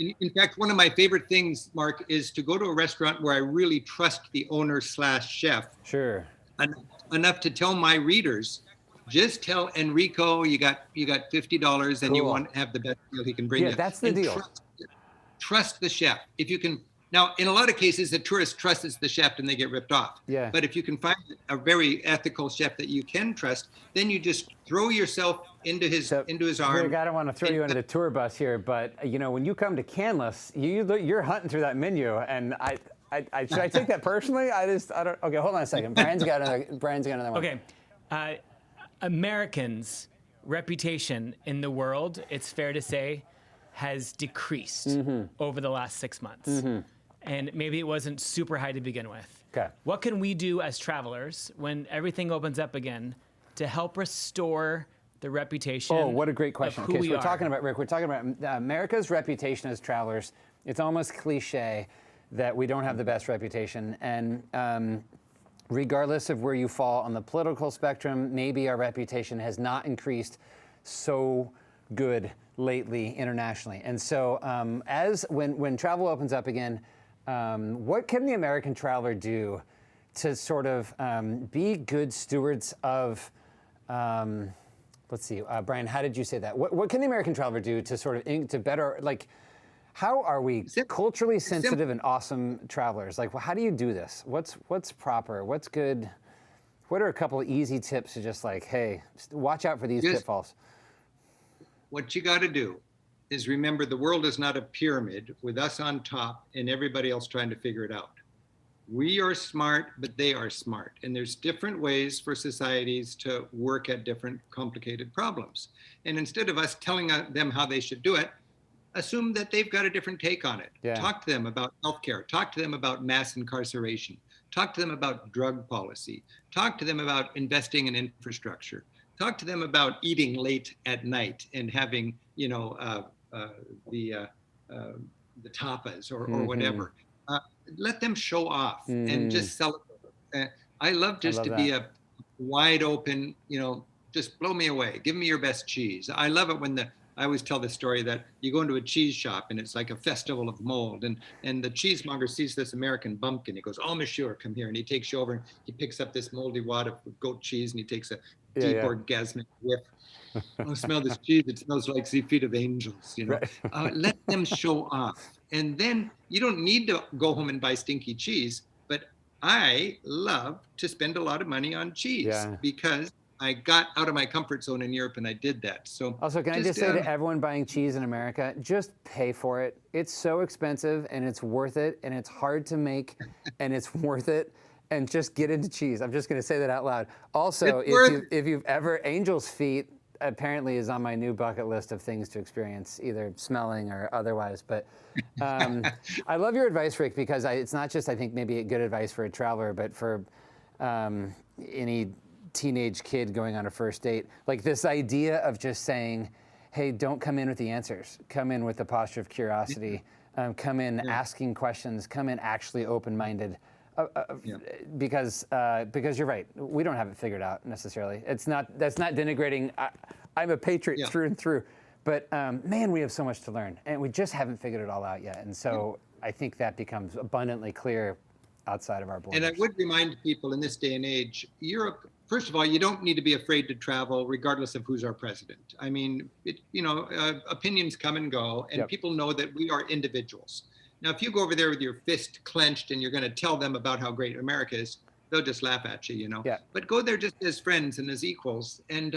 Speaker 2: in fact, one of my favorite things, Mark, is to go to a restaurant where I really trust the owner / chef.
Speaker 1: Sure.
Speaker 2: Enough to tell my readers, just tell Enrico you got $50 and you want to have the best deal he can bring you.
Speaker 1: Yeah, that's the deal.
Speaker 2: Trust the chef. If you can. Now, in a lot of cases, the tourist trusts the chef and they get ripped off.
Speaker 1: Yeah.
Speaker 2: But if you can find a very ethical chef that you can trust, then you just throw yourself into his arms.
Speaker 1: Greg, I don't want to throw you under the tour bus here, but you know, when you come to Canlis, you're hunting through that menu, and should I take that personally? I don't. Okay, hold on a second. Brian's got another one.
Speaker 3: Okay, Americans' reputation in the world, it's fair to say, has decreased over the last 6 months. And maybe it wasn't super high to begin with.
Speaker 1: Okay.
Speaker 3: What can we do as travelers when everything opens up again to help restore the reputation?
Speaker 1: Oh, what a great question.
Speaker 3: Of who we
Speaker 1: we're
Speaker 3: are?
Speaker 1: talking about, Rick, we're talking about America's reputation as travelers. It's almost cliche that we don't have the best reputation. And regardless of where you fall on the political spectrum, maybe our reputation has not increased so good lately internationally. And so when travel opens up again, what can the American traveler do to sort of be good stewards of, let's see, Brian, how did you say that? What can the American traveler do to sort of, to better, like, how are we culturally sensitive and awesome travelers? Like, how do you do this? What's proper? What's good? What are a couple of easy tips to just like, hey, watch out for these pitfalls?
Speaker 2: What you got to do is remember the world is not a pyramid with us on top and everybody else trying to figure it out. We are smart, but they are smart. And there's different ways for societies to work at different complicated problems. And instead of us telling them how they should do it, assume that they've got a different take on it.
Speaker 1: Yeah.
Speaker 2: Talk to them about healthcare. Talk to them about mass incarceration. Talk to them about drug policy. Talk to them about investing in infrastructure. Talk to them about eating late at night and having, you know, the tapas or whatever. Let them show off and just celebrate. I love just to be a wide open, you know, just blow me away. Give me your best cheese. I love it when I always tell the story that you go into a cheese shop and it's like a festival of mold, and the cheesemonger sees this American bumpkin. He goes, "Oh, monsieur, come here," and he takes you over and he picks up this moldy wad of goat cheese and he takes a deep orgasmic whiff. Oh, smell this cheese! It smells like the feet of angels. You know, right. Let them show off, and then you don't need to go home and buy stinky cheese. But I love to spend a lot of money on cheese because I got out of my comfort zone in Europe and I did that. So
Speaker 1: also, can I just say to everyone buying cheese in America, just pay for it. It's so expensive and it's worth it, and it's hard to make and it's worth it. And just get into cheese. I'm just going to say that out loud. Also, if you've ever, Angel's Feet apparently is on my new bucket list of things to experience, either smelling or otherwise. But I love your advice, Rick, because it's not just, I think, maybe good advice for a traveler, but for any teenage kid going on a first date. Like this idea of just saying, hey, don't come in with the answers. Come in with a posture of curiosity. Come in asking questions. Come in actually open-minded. Because you're right. We don't have it figured out necessarily. That's not denigrating. I'm a patriot through and through. But man, we have so much to learn, and we just haven't figured it all out yet. And so I think that becomes abundantly clear outside of our borders.
Speaker 2: And I would remind people in this day and age, Europe, first of all, you don't need to be afraid to travel regardless of who's our president. I mean, opinions come and go, and people know that we are individuals. Now, if you go over there with your fist clenched and you're going to tell them about how great America is, they'll just laugh at you, But go there just as friends and as equals. And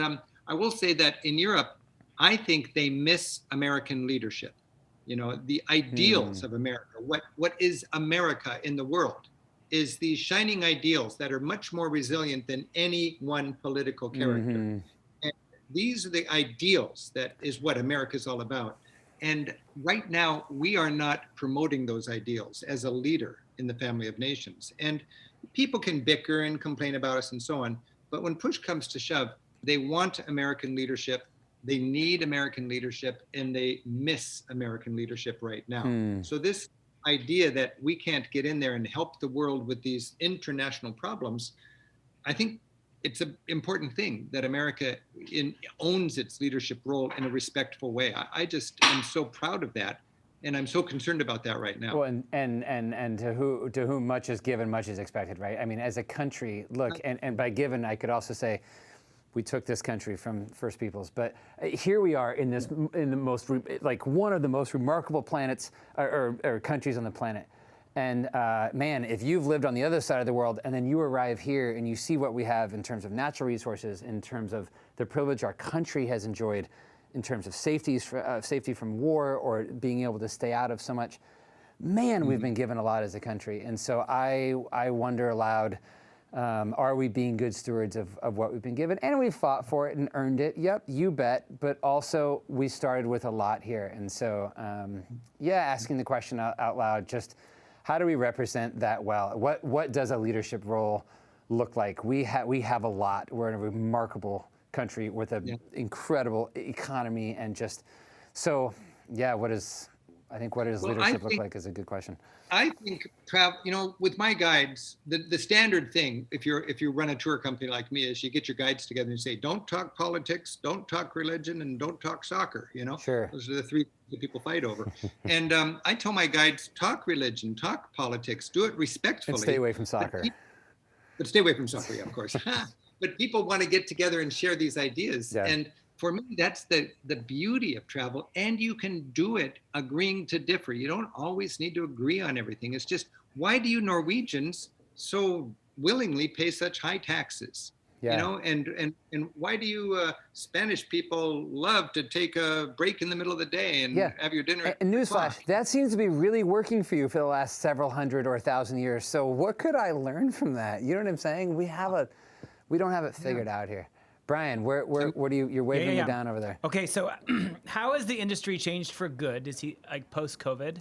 Speaker 2: I will say that in Europe, I think they miss American leadership. The ideals of America, what is America in the world, is these shining ideals that are much more resilient than any one political character. And these are the ideals that is what America is all about. And right now, we are not promoting those ideals as a leader in the family of nations. And people can bicker and complain about us and so on. But when push comes to shove, they want American leadership. They need American leadership, and they miss American leadership right now. So this idea that we can't get in there and help the world with these international problems, I think it's an important thing that America owns its leadership role in a respectful way. I just am so proud of that, and I'm so concerned about that right now.
Speaker 1: Well, and to whom much is given, much is expected, right? I mean, as a country, look, and by given, I could also say, we took this country from First Peoples, but here we are in the most, like one of the most remarkable planets or countries on the planet. And man, if you've lived on the other side of the world and then you arrive here and you see what we have in terms of natural resources, in terms of the privilege our country has enjoyed, in terms of safety from war or being able to stay out of so much, man, we've been given a lot as a country. And so I wonder aloud, are we being good stewards of what we've been given? And we fought for it and earned it. Yep, you bet. But also, we started with a lot here. And so, asking the question out loud, just how do we represent that well? What does a leadership role look like? We have a lot. We're in a remarkable country with an incredible economy. And just, so, what does leadership look like is a good question.
Speaker 2: I think travel, with my guides, the standard thing, if you run a tour company like me, is you get your guides together and say, don't talk politics, don't talk religion, and don't talk soccer.
Speaker 1: Sure.
Speaker 2: Those are the three that people fight over. And I tell my guides, talk religion, talk politics, do it respectfully.
Speaker 1: And stay away from soccer.
Speaker 2: But stay away from soccer, yeah, of course. But people want to get together and share these ideas.
Speaker 1: Yeah.
Speaker 2: And for me, that's the beauty of travel. And you can do it agreeing to differ. You don't always need to agree on everything. It's just, why do you Norwegians so willingly pay such high taxes?
Speaker 1: Yeah.
Speaker 2: And why do you Spanish people love to take a break in the middle of the day and have your dinner?
Speaker 1: And newsflash, that seems to be really working for you for the last several hundred or 1,000 years. So what could I learn from that? You know what I'm saying? We don't have it figured out here. Brian, what do you're waving me down over there?
Speaker 3: Okay, so how has the industry changed for good? Is he like post-COVID?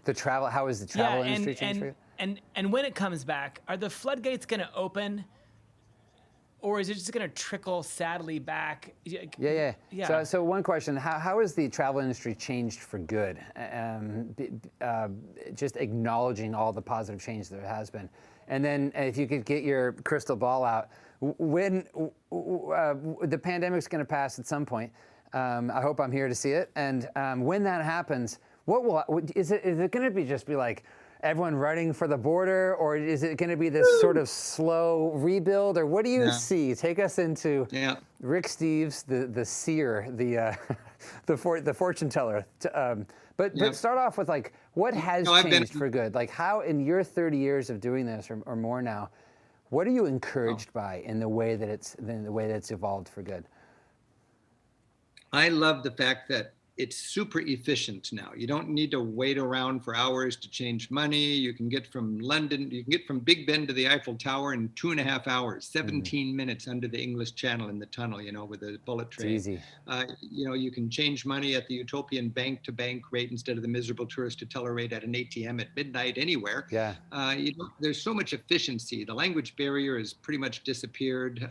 Speaker 1: How is the travel industry changed for you?
Speaker 3: And when it comes back, are the floodgates going to open, or is it just going to trickle sadly back?
Speaker 1: Yeah. So one question: how has the travel industry changed for good? Just acknowledging all the positive change there has been, and then if you could get your crystal ball out. When the pandemic's going to pass at some point, I hope I'm here to see it. And when that happens, is it going to be like everyone running for the border, or is it going to be this sort of slow rebuild, or what do you see? Take us into Rick Steves, the seer, the fortune teller. But start off with like what has changed for good? Like how in your 30 years of doing this or more now. What are you encouraged by in the way that it's evolved for good?
Speaker 2: I love the fact that it's super efficient now. You don't need to wait around for hours to change money. You can get from London, you can get from Big Ben to the Eiffel Tower in 2.5 hours, 17 minutes under the English Channel in the tunnel, with a bullet train.
Speaker 1: It's easy.
Speaker 2: You can change money at the utopian bank to bank rate instead of the miserable tourist to teller rate at an ATM at midnight anywhere.
Speaker 1: Yeah.
Speaker 2: There's so much efficiency. The language barrier has pretty much disappeared.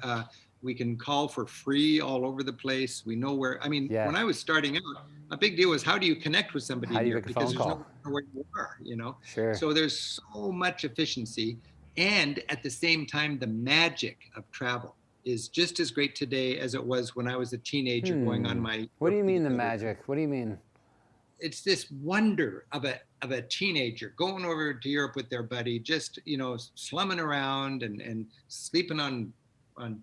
Speaker 2: We can call for free all over the place. We know where, when I was starting out, a big deal was how do you connect with somebody
Speaker 1: How do you
Speaker 2: here?
Speaker 1: make a
Speaker 2: Because
Speaker 1: phone
Speaker 2: there's
Speaker 1: call?
Speaker 2: no where you are,
Speaker 1: Sure.
Speaker 2: So there's so much efficiency. And at the same time, the magic of travel is just as great today as it was when I was a teenager going on my.
Speaker 1: What do you mean the magic? What do you mean?
Speaker 2: It's this wonder of a teenager going over to Europe with their buddy, just, slumming around and sleeping on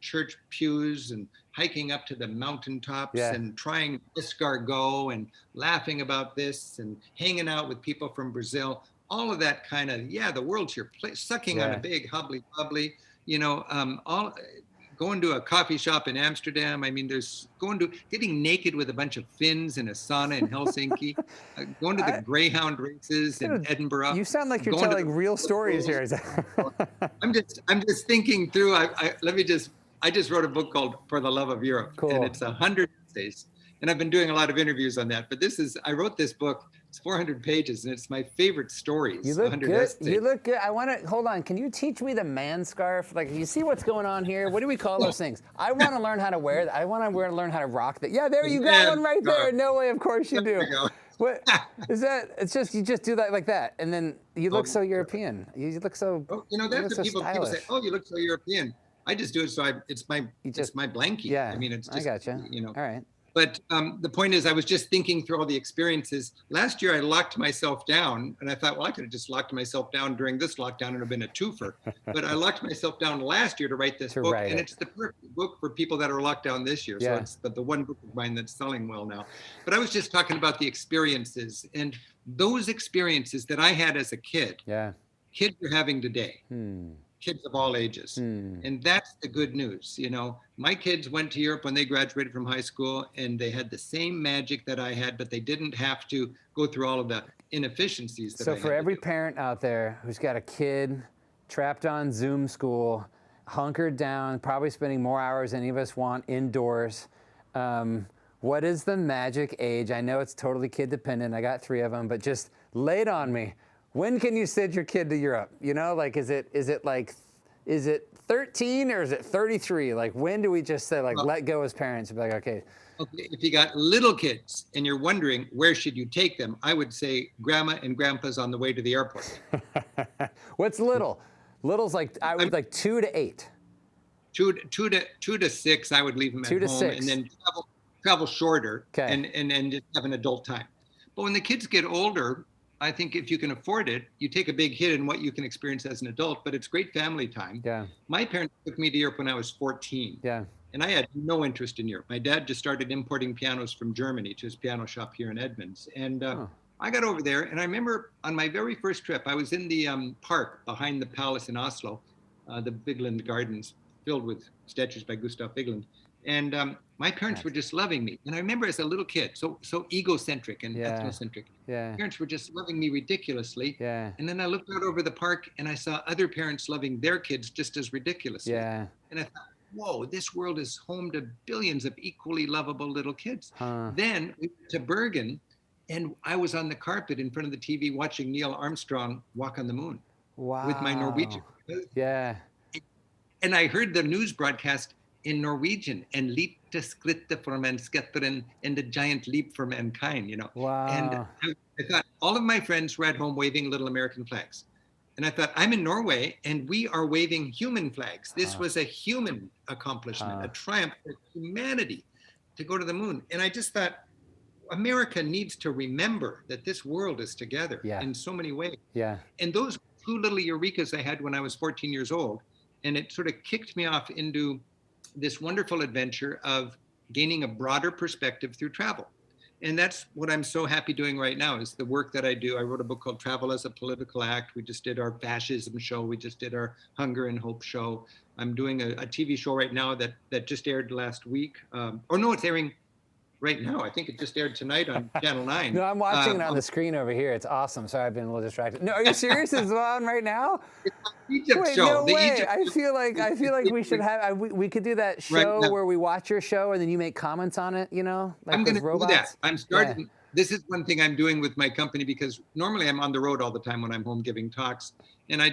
Speaker 2: church pews and hiking up to the mountaintops and trying escargot and laughing about this and hanging out with people from Brazil, all of that kind of, the world's your place, sucking on a big hubbly bubbly, all going to a coffee shop in Amsterdam. There's getting naked with a bunch of Finns in a sauna in Helsinki, going to the Greyhound races in Edinburgh.
Speaker 1: You sound like you're telling real stories here.
Speaker 2: I'm just thinking through. I just wrote a book called For the Love of Europe, and it's 100 essays. And I've been doing a lot of interviews on that. But I wrote this book. It's 400 pages, and it's my favorite stories.
Speaker 1: You look good. Essays. You look good. I want to hold on. Can you teach me the man scarf? Like, you see what's going on here? What do we call those things? I want to learn how to wear that. I want to learn how to rock that. Yeah, there you got one right there. No way. Of course you do. What is that? It's just you just do that like that, and then you look so European. You look so.
Speaker 2: That's what people say. Oh, you look so European. I just do it so it's my blankie.
Speaker 1: Yeah.
Speaker 2: It's just,
Speaker 1: I gotcha. All right.
Speaker 2: But the point is, I was just thinking through all the experiences. Last year, I locked myself down, and I thought, well, I could have just locked myself down during this lockdown and have been a twofer. But I locked myself down last year to write this book, and it's the perfect book for people that are locked down this year. So it's the one book of mine that's selling well now. But I was just talking about the experiences, and those experiences that I had as a kid, kids are having today. Kids of all ages. And that's the good news. My kids went to Europe when they graduated from high school, and they had the same magic that I had, but they didn't have to go through all of the inefficiencies that I had.
Speaker 1: So for every parent out there who's got a kid trapped on Zoom school, hunkered down, probably spending more hours than any of us want indoors, what is the magic age? I know it's totally kid dependent. I got 3 of them, but just lay it on me. When can you send your kid to Europe? Is it 13 or is it 33? Like, when do we just say, let go as parents and be like, okay.
Speaker 2: If you got little kids and you're wondering where should you take them, I would say grandma and grandpa's on the way to the airport.
Speaker 1: What's little? Little's like 2 to 8.
Speaker 2: 2 to 6, I would leave them at
Speaker 1: 2 to
Speaker 2: home
Speaker 1: 6.
Speaker 2: and then travel shorter
Speaker 1: okay.
Speaker 2: and just have an adult time. But when the kids get older, I think if you can afford it, you take a big hit in what you can experience as an adult, but it's great family time.
Speaker 1: Yeah.
Speaker 2: My parents took me to Europe when I was 14.
Speaker 1: Yeah.
Speaker 2: And I had no interest in Europe. My dad just started importing pianos from Germany to his piano shop here in Edmonds. And I got over there, and I remember on my very first trip, I was in the park behind the palace in Oslo, the Vigeland Gardens, filled with statues by Gustav Vigeland. And my parents were just loving me. And I remember as a little kid, so egocentric and ethnocentric.
Speaker 1: Yeah.
Speaker 2: Parents were just loving me ridiculously.
Speaker 1: Yeah.
Speaker 2: And then I looked out over the park and I saw other parents loving their kids just as ridiculously.
Speaker 1: Yeah.
Speaker 2: And I thought, whoa, this world is home to billions of equally lovable little kids. Then we went to Bergen, and I was on the carpet in front of the TV watching Neil Armstrong walk on the moon.
Speaker 1: Wow.
Speaker 2: With my Norwegian.
Speaker 1: Yeah.
Speaker 2: And I heard the news broadcast in Norwegian, and lite skritte for menneskeheten, and the giant leap for mankind,
Speaker 1: Wow.
Speaker 2: And I thought all of my friends were at home waving little American flags. And I thought, I'm in Norway and we are waving human flags. This was a human accomplishment, a triumph for humanity to go to the moon. And I just thought, America needs to remember that this world is together in so many ways.
Speaker 1: Yeah.
Speaker 2: And those 2 little eurekas I had when I was 14 years old, and it sort of kicked me off into this wonderful adventure of gaining a broader perspective through travel. And that's what I'm so happy doing right now is the work that I do. I wrote a book called Travel as a Political Act. We just did our fascism show. We just did our Hunger and Hope show. I'm doing a TV show right now that just aired last week. It's airing right now. I think it just aired tonight on Channel 9.
Speaker 1: No, I'm watching it on the screen over here. It's awesome. Sorry, I've been a little distracted. No, are you serious? It's on right now?
Speaker 2: It's an Egypt
Speaker 1: Wait,
Speaker 2: show.
Speaker 1: no
Speaker 2: The
Speaker 1: way.
Speaker 2: Egypt
Speaker 1: I feel like we should have. We could do that show
Speaker 2: now.
Speaker 1: where we watch your show and then you make comments on it. You know, like
Speaker 2: I'm going to
Speaker 1: robots.
Speaker 2: do that. I'm starting.
Speaker 1: Yeah.
Speaker 2: This is one thing I'm doing with my company, because normally I'm on the road all the time when I'm home giving talks, and I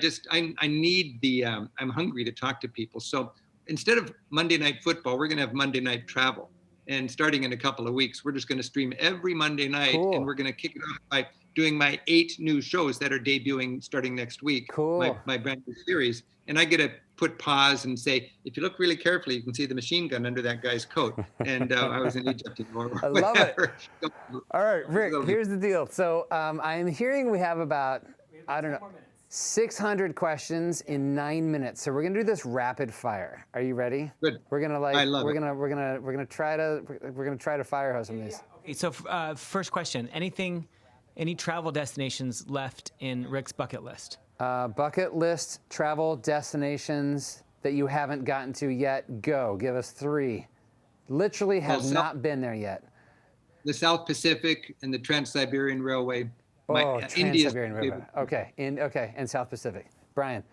Speaker 2: need the I'm hungry to talk to people. So instead of Monday Night Football, we're going to have Monday Night Travel. And starting in a couple of weeks, we're just going to stream every Monday night.
Speaker 1: Cool.
Speaker 2: And we're going to kick it off by doing my 8 new shows that are debuting starting next week.
Speaker 1: Cool.
Speaker 2: My brand new series. And I get to put pause and say, if you look really carefully, you can see the machine gun under that guy's coat. And I was in Egypt or
Speaker 1: I love
Speaker 2: whatever.
Speaker 1: it. All right, Rick, here's the deal. So I'm hearing we have about, I don't know, 600 questions in 9 minutes. So we're gonna do this rapid fire. Are you ready?
Speaker 2: Good.
Speaker 1: We're gonna we're gonna try to fire hose some of these.
Speaker 3: Okay, so first question: any travel destinations left in Rick's bucket list?
Speaker 1: Bucket list travel destinations that you haven't gotten to yet. Go. Give us 3. Literally have not been there yet.
Speaker 2: The South Pacific and the Trans-Siberian Railway.
Speaker 1: Trans-Siberian Railway. Okay, and South Pacific. Brian.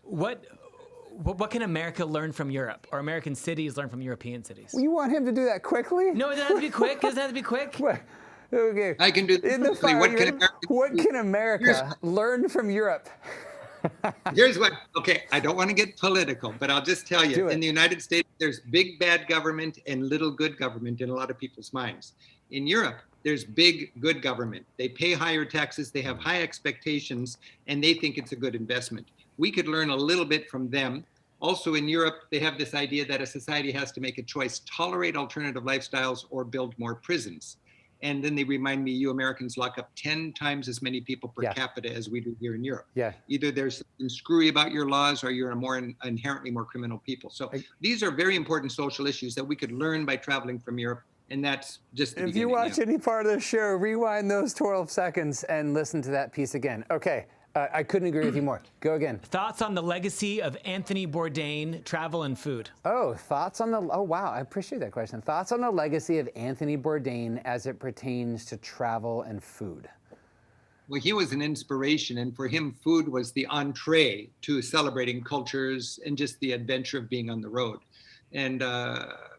Speaker 3: What can America learn from Europe, or American cities learn from European cities?
Speaker 1: You want him to do that quickly?
Speaker 3: No, it doesn't have to be quick. It doesn't have to be quick.
Speaker 1: What? Okay.
Speaker 2: I can do this quickly.
Speaker 1: What can America learn from Europe?
Speaker 2: Here's what, okay, I don't want to get political, but I'll just tell you, in the United States, there's big bad government and little good government in a lot of people's minds. In Europe, there's big good government. They pay higher taxes, they have high expectations, and they think it's a good investment. We could learn a little bit from them. Also in Europe, they have this idea that a society has to make a choice, tolerate alternative lifestyles or build more prisons. And then they remind me, you Americans lock up 10 times as many people per capita as we do here in Europe.
Speaker 1: Yeah.
Speaker 2: Either there's something screwy about your laws or you're a more inherently more criminal people. So these are very important social issues that we could learn by traveling from Europe. And that's just the
Speaker 1: If you watch any part of the show, rewind those 12 seconds and listen to that piece again. Okay. I couldn't agree with you more. Go again.
Speaker 3: Thoughts on the legacy of Anthony Bourdain, travel and food?
Speaker 1: Oh, wow, I appreciate that question. Thoughts on the legacy of Anthony Bourdain as it pertains to travel and food?
Speaker 2: Well, he was an inspiration, and for him, food was the entree to celebrating cultures and just the adventure of being on the road. And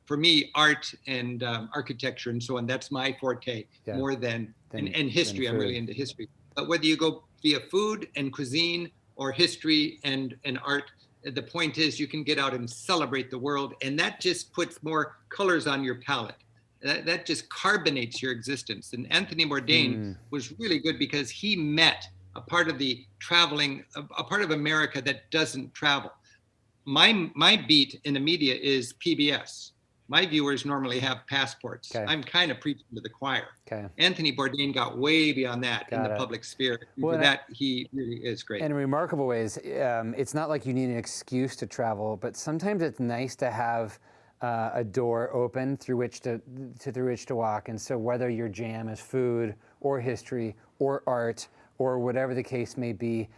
Speaker 2: for me, art and architecture and so on, that's my forte more than history. I'm really into history. But whether you go via food and cuisine or history and art, the point is you can get out and celebrate the world, and that just puts more colors on your palette. That just carbonates your existence. And Anthony Bourdain was really good because he met a part of the traveling, a part of America that doesn't travel. My beat in the media is PBS. My viewers normally have passports. Okay. I'm kind of preaching to the choir. Okay. Anthony Bourdain got way beyond that in the public sphere. For that, he really is great.
Speaker 1: And in remarkable ways, it's not like you need an excuse to travel, but sometimes it's nice to have a door open through which to walk. And so whether your jam is food or history or art or whatever the case may be,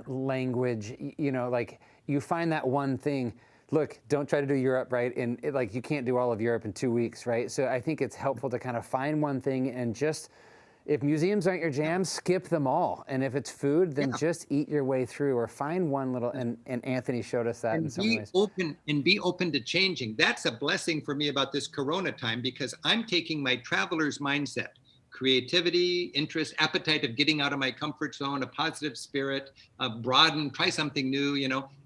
Speaker 1: language, like you find that one thing. Look, don't try to do Europe, right? And you can't do all of Europe in 2 weeks, right? So I think it's helpful to kind of find one thing and just, if museums aren't your jam, skip them all. And if it's food, then just eat your way through or find one little, and Anthony showed us that in some ways.
Speaker 2: Be open to changing. That's a blessing for me about this Corona time, because I'm taking my traveler's mindset, creativity, interest, appetite of getting out of my comfort zone, a positive spirit, broaden, try something new,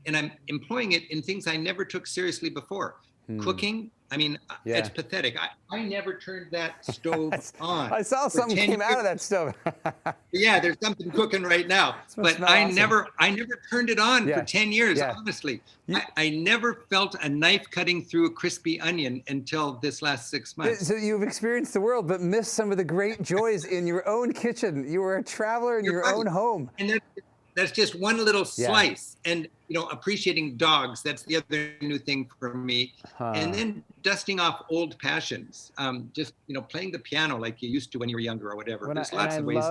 Speaker 2: and I'm employing it in things I never took seriously before. Cooking, it's pathetic. I never turned that stove on.
Speaker 1: I saw something came out of that stove.
Speaker 2: Yeah, there's something cooking right now. But I never turned it on for 10 years, honestly. I never felt a knife cutting through a crispy onion until this last 6 months.
Speaker 1: So you've experienced the world, but missed some of the great joys in your own kitchen. You were a traveler in your own home.
Speaker 2: That's just one little
Speaker 1: Yeah.
Speaker 2: slice. And, appreciating dogs, that's the other new thing for me. And then dusting off old passions, just, playing the piano like you used to when you were younger or whatever. There's lots of ways.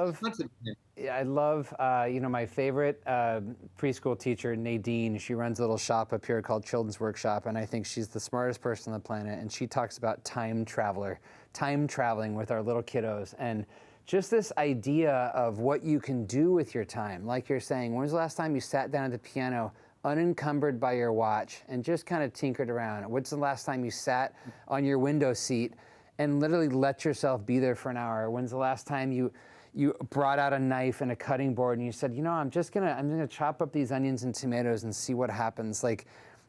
Speaker 1: Yeah, I love, my favorite preschool teacher, Nadine. She runs a little shop up here called Children's Workshop, and I think she's the smartest person on the planet. And she talks about time traveling with our little kiddos, and just this idea of what you can do with your time. Like you're saying, when was the last time you sat down at the piano unencumbered by your watch and just kind of tinkered around? What's the last time you sat on your window seat and literally let yourself be there for an hour? When's the last time you brought out a knife and a cutting board and you said, I'm just gonna chop up these onions and tomatoes and see what happens? Like,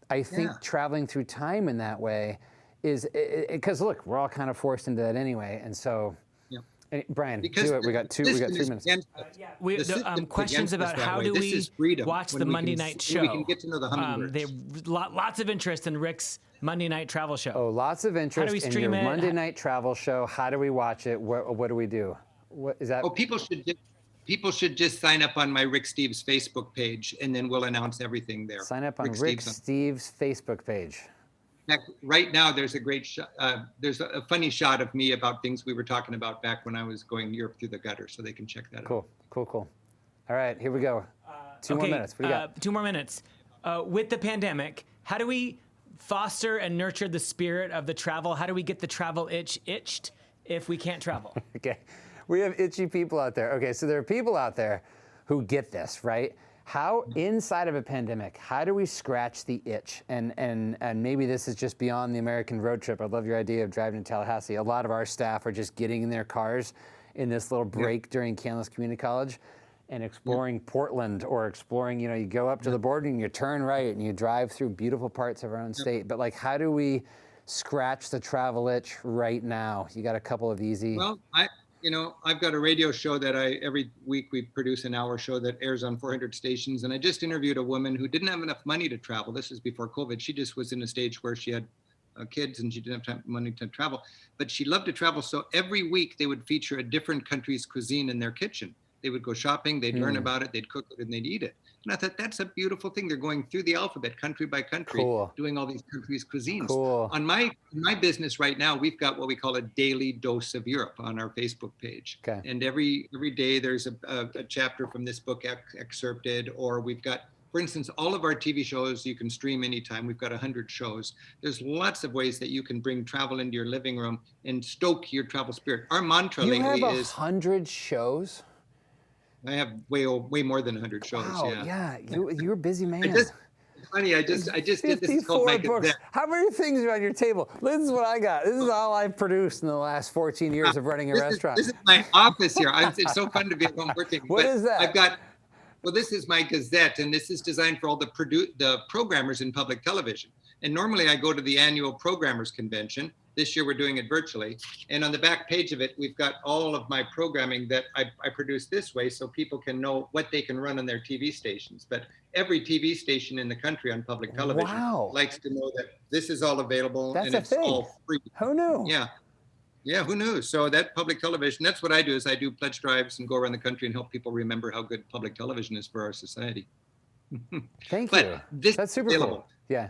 Speaker 1: I think traveling through time in that way is, because look, we're all kind of forced into that anyway. And so, Brian,
Speaker 2: because
Speaker 1: do it. We got 3 minutes.
Speaker 3: Questions about how do we watch the Monday night show?
Speaker 2: We can get to know the hummingbirds.
Speaker 3: Lots of interest in Rick's Monday night travel show.
Speaker 1: Oh, lots of interest in your Monday night travel show. How do we watch it? What do we do? What is that?
Speaker 2: Oh, people should just sign up on my Rick Steves Facebook page, and then we'll announce everything there.
Speaker 1: Sign up on Rick Steves Facebook page.
Speaker 2: Right now, there's a great shot. There's a funny shot of me about things we were talking about back when I was going Europe through the gutter, so they can check that out.
Speaker 1: Cool. All right, here we go. 2 more minutes. What do you got?
Speaker 3: 2 more minutes. With the pandemic, how do we foster and nurture the spirit of the travel? How do we get the travel itch itched if we can't travel?
Speaker 1: Okay, we have itchy people out there. Okay, so there are people out there who get this, right? How, inside of a pandemic, how do we scratch the itch? And maybe this is just beyond the American road trip. I love your idea of driving to Tallahassee. A lot of our staff are just getting in their cars in this little break during Kansas Community College and exploring Portland, or exploring, you go up to the border and you turn right and you drive through beautiful parts of our own state. But like, how do we scratch the travel itch right now? You got a couple of easy...
Speaker 2: Well, I've got a radio show that every week we produce an hour show that airs on 400 stations. And I just interviewed a woman who didn't have enough money to travel. This is before COVID. She just was in a stage where she had kids and she didn't have money to travel, but she loved to travel. So every week they would feature a different country's cuisine in their kitchen. They would go shopping, they'd learn about it, they'd cook it, and they'd eat it. And I thought, that's a beautiful thing. They're going through the alphabet, country by country, doing all these countries' cuisines. On my business right now, we've got what we call a daily dose of Europe on our Facebook page. And every day there's a chapter from this book excerpted, or we've got, for instance, all of our TV shows you can stream anytime. We've got 100 shows. There's lots of ways that you can bring travel into your living room and stoke your travel spirit. Our mantra lately is...
Speaker 1: You have 100 shows?
Speaker 2: I have way more than 100 shows.
Speaker 1: Wow, yeah, you're a busy man.
Speaker 2: It's funny. I just did this. It's called my Gazette.
Speaker 1: How many things are on your table? This is what I got. This is all I've produced in the last 14 years of running a restaurant.
Speaker 2: This is my office here. It's so fun to be at home working.
Speaker 1: What is that?
Speaker 2: This is my Gazette, and this is designed for all the programmers in public television. And normally I go to the annual programmers convention. This year we're doing it virtually. And on the back page of it, we've got all of my programming that I produce this way, so people can know what they can run on their TV stations. But every TV station in the country on public television likes to know that this is all available and it's all free.
Speaker 1: Who knew?
Speaker 2: Yeah, who knew? So that public television, that's what I do, is I do pledge drives and go around the country and help people remember how good public television is for our society.
Speaker 1: Thank you. That's super cool. Yeah.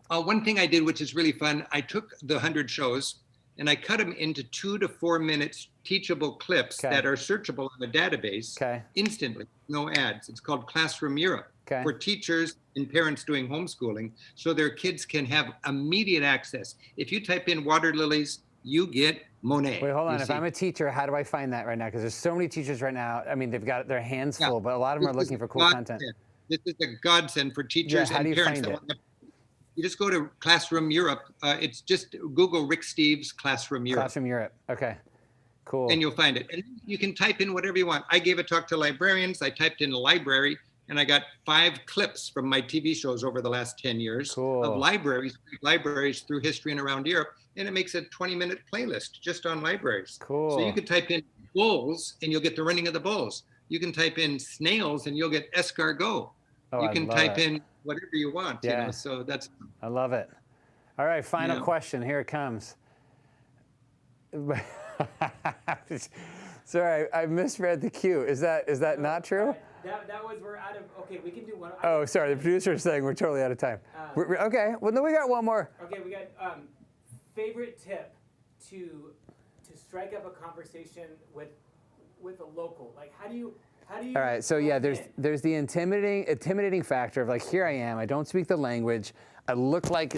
Speaker 2: One thing I did, which is really fun, I took the 100 shows and I cut them into 2 to 4 minutes teachable clips that are searchable in the database instantly, no ads. It's called Classroom Europe for teachers and parents doing homeschooling, so their kids can have immediate access. If you type in water lilies, you get Monet.
Speaker 1: Wait, hold on. If I'm a teacher, how do I find that right now? Because there's so many teachers right now. I mean, they've got their hands full, but a lot of them are looking for cool content.
Speaker 2: This is a godsend for teachers and parents.
Speaker 1: How do you find it?
Speaker 2: You just go to Classroom Europe. It's just Google Rick Steves Classroom Europe.
Speaker 1: Classroom Europe. Okay. Cool.
Speaker 2: And you'll find it. And you can type in whatever you want. I gave a talk to librarians. I typed in library, and I got 5 clips from my TV shows over the last 10 years of libraries through history and around Europe. And it makes a 20-minute playlist just on libraries.
Speaker 1: Cool.
Speaker 2: So you could type in bulls, and you'll get the running of the bulls. You can type in snails, and you'll get escargot. You can type in whatever you want. You know? So that's...
Speaker 1: I love it. All right, final question. Here it comes. Sorry, I misread the cue. Is that not true?
Speaker 3: That was, we're out of, okay, we can do one.
Speaker 1: Oh, sorry, the producer is saying we're totally out of time. Okay, well, then we got one more.
Speaker 3: Okay, we got favorite tip to strike up a conversation with a local. Like, how do you?
Speaker 1: All right, so yeah, there's the intimidating factor of like, here I am, I don't speak the language, I look like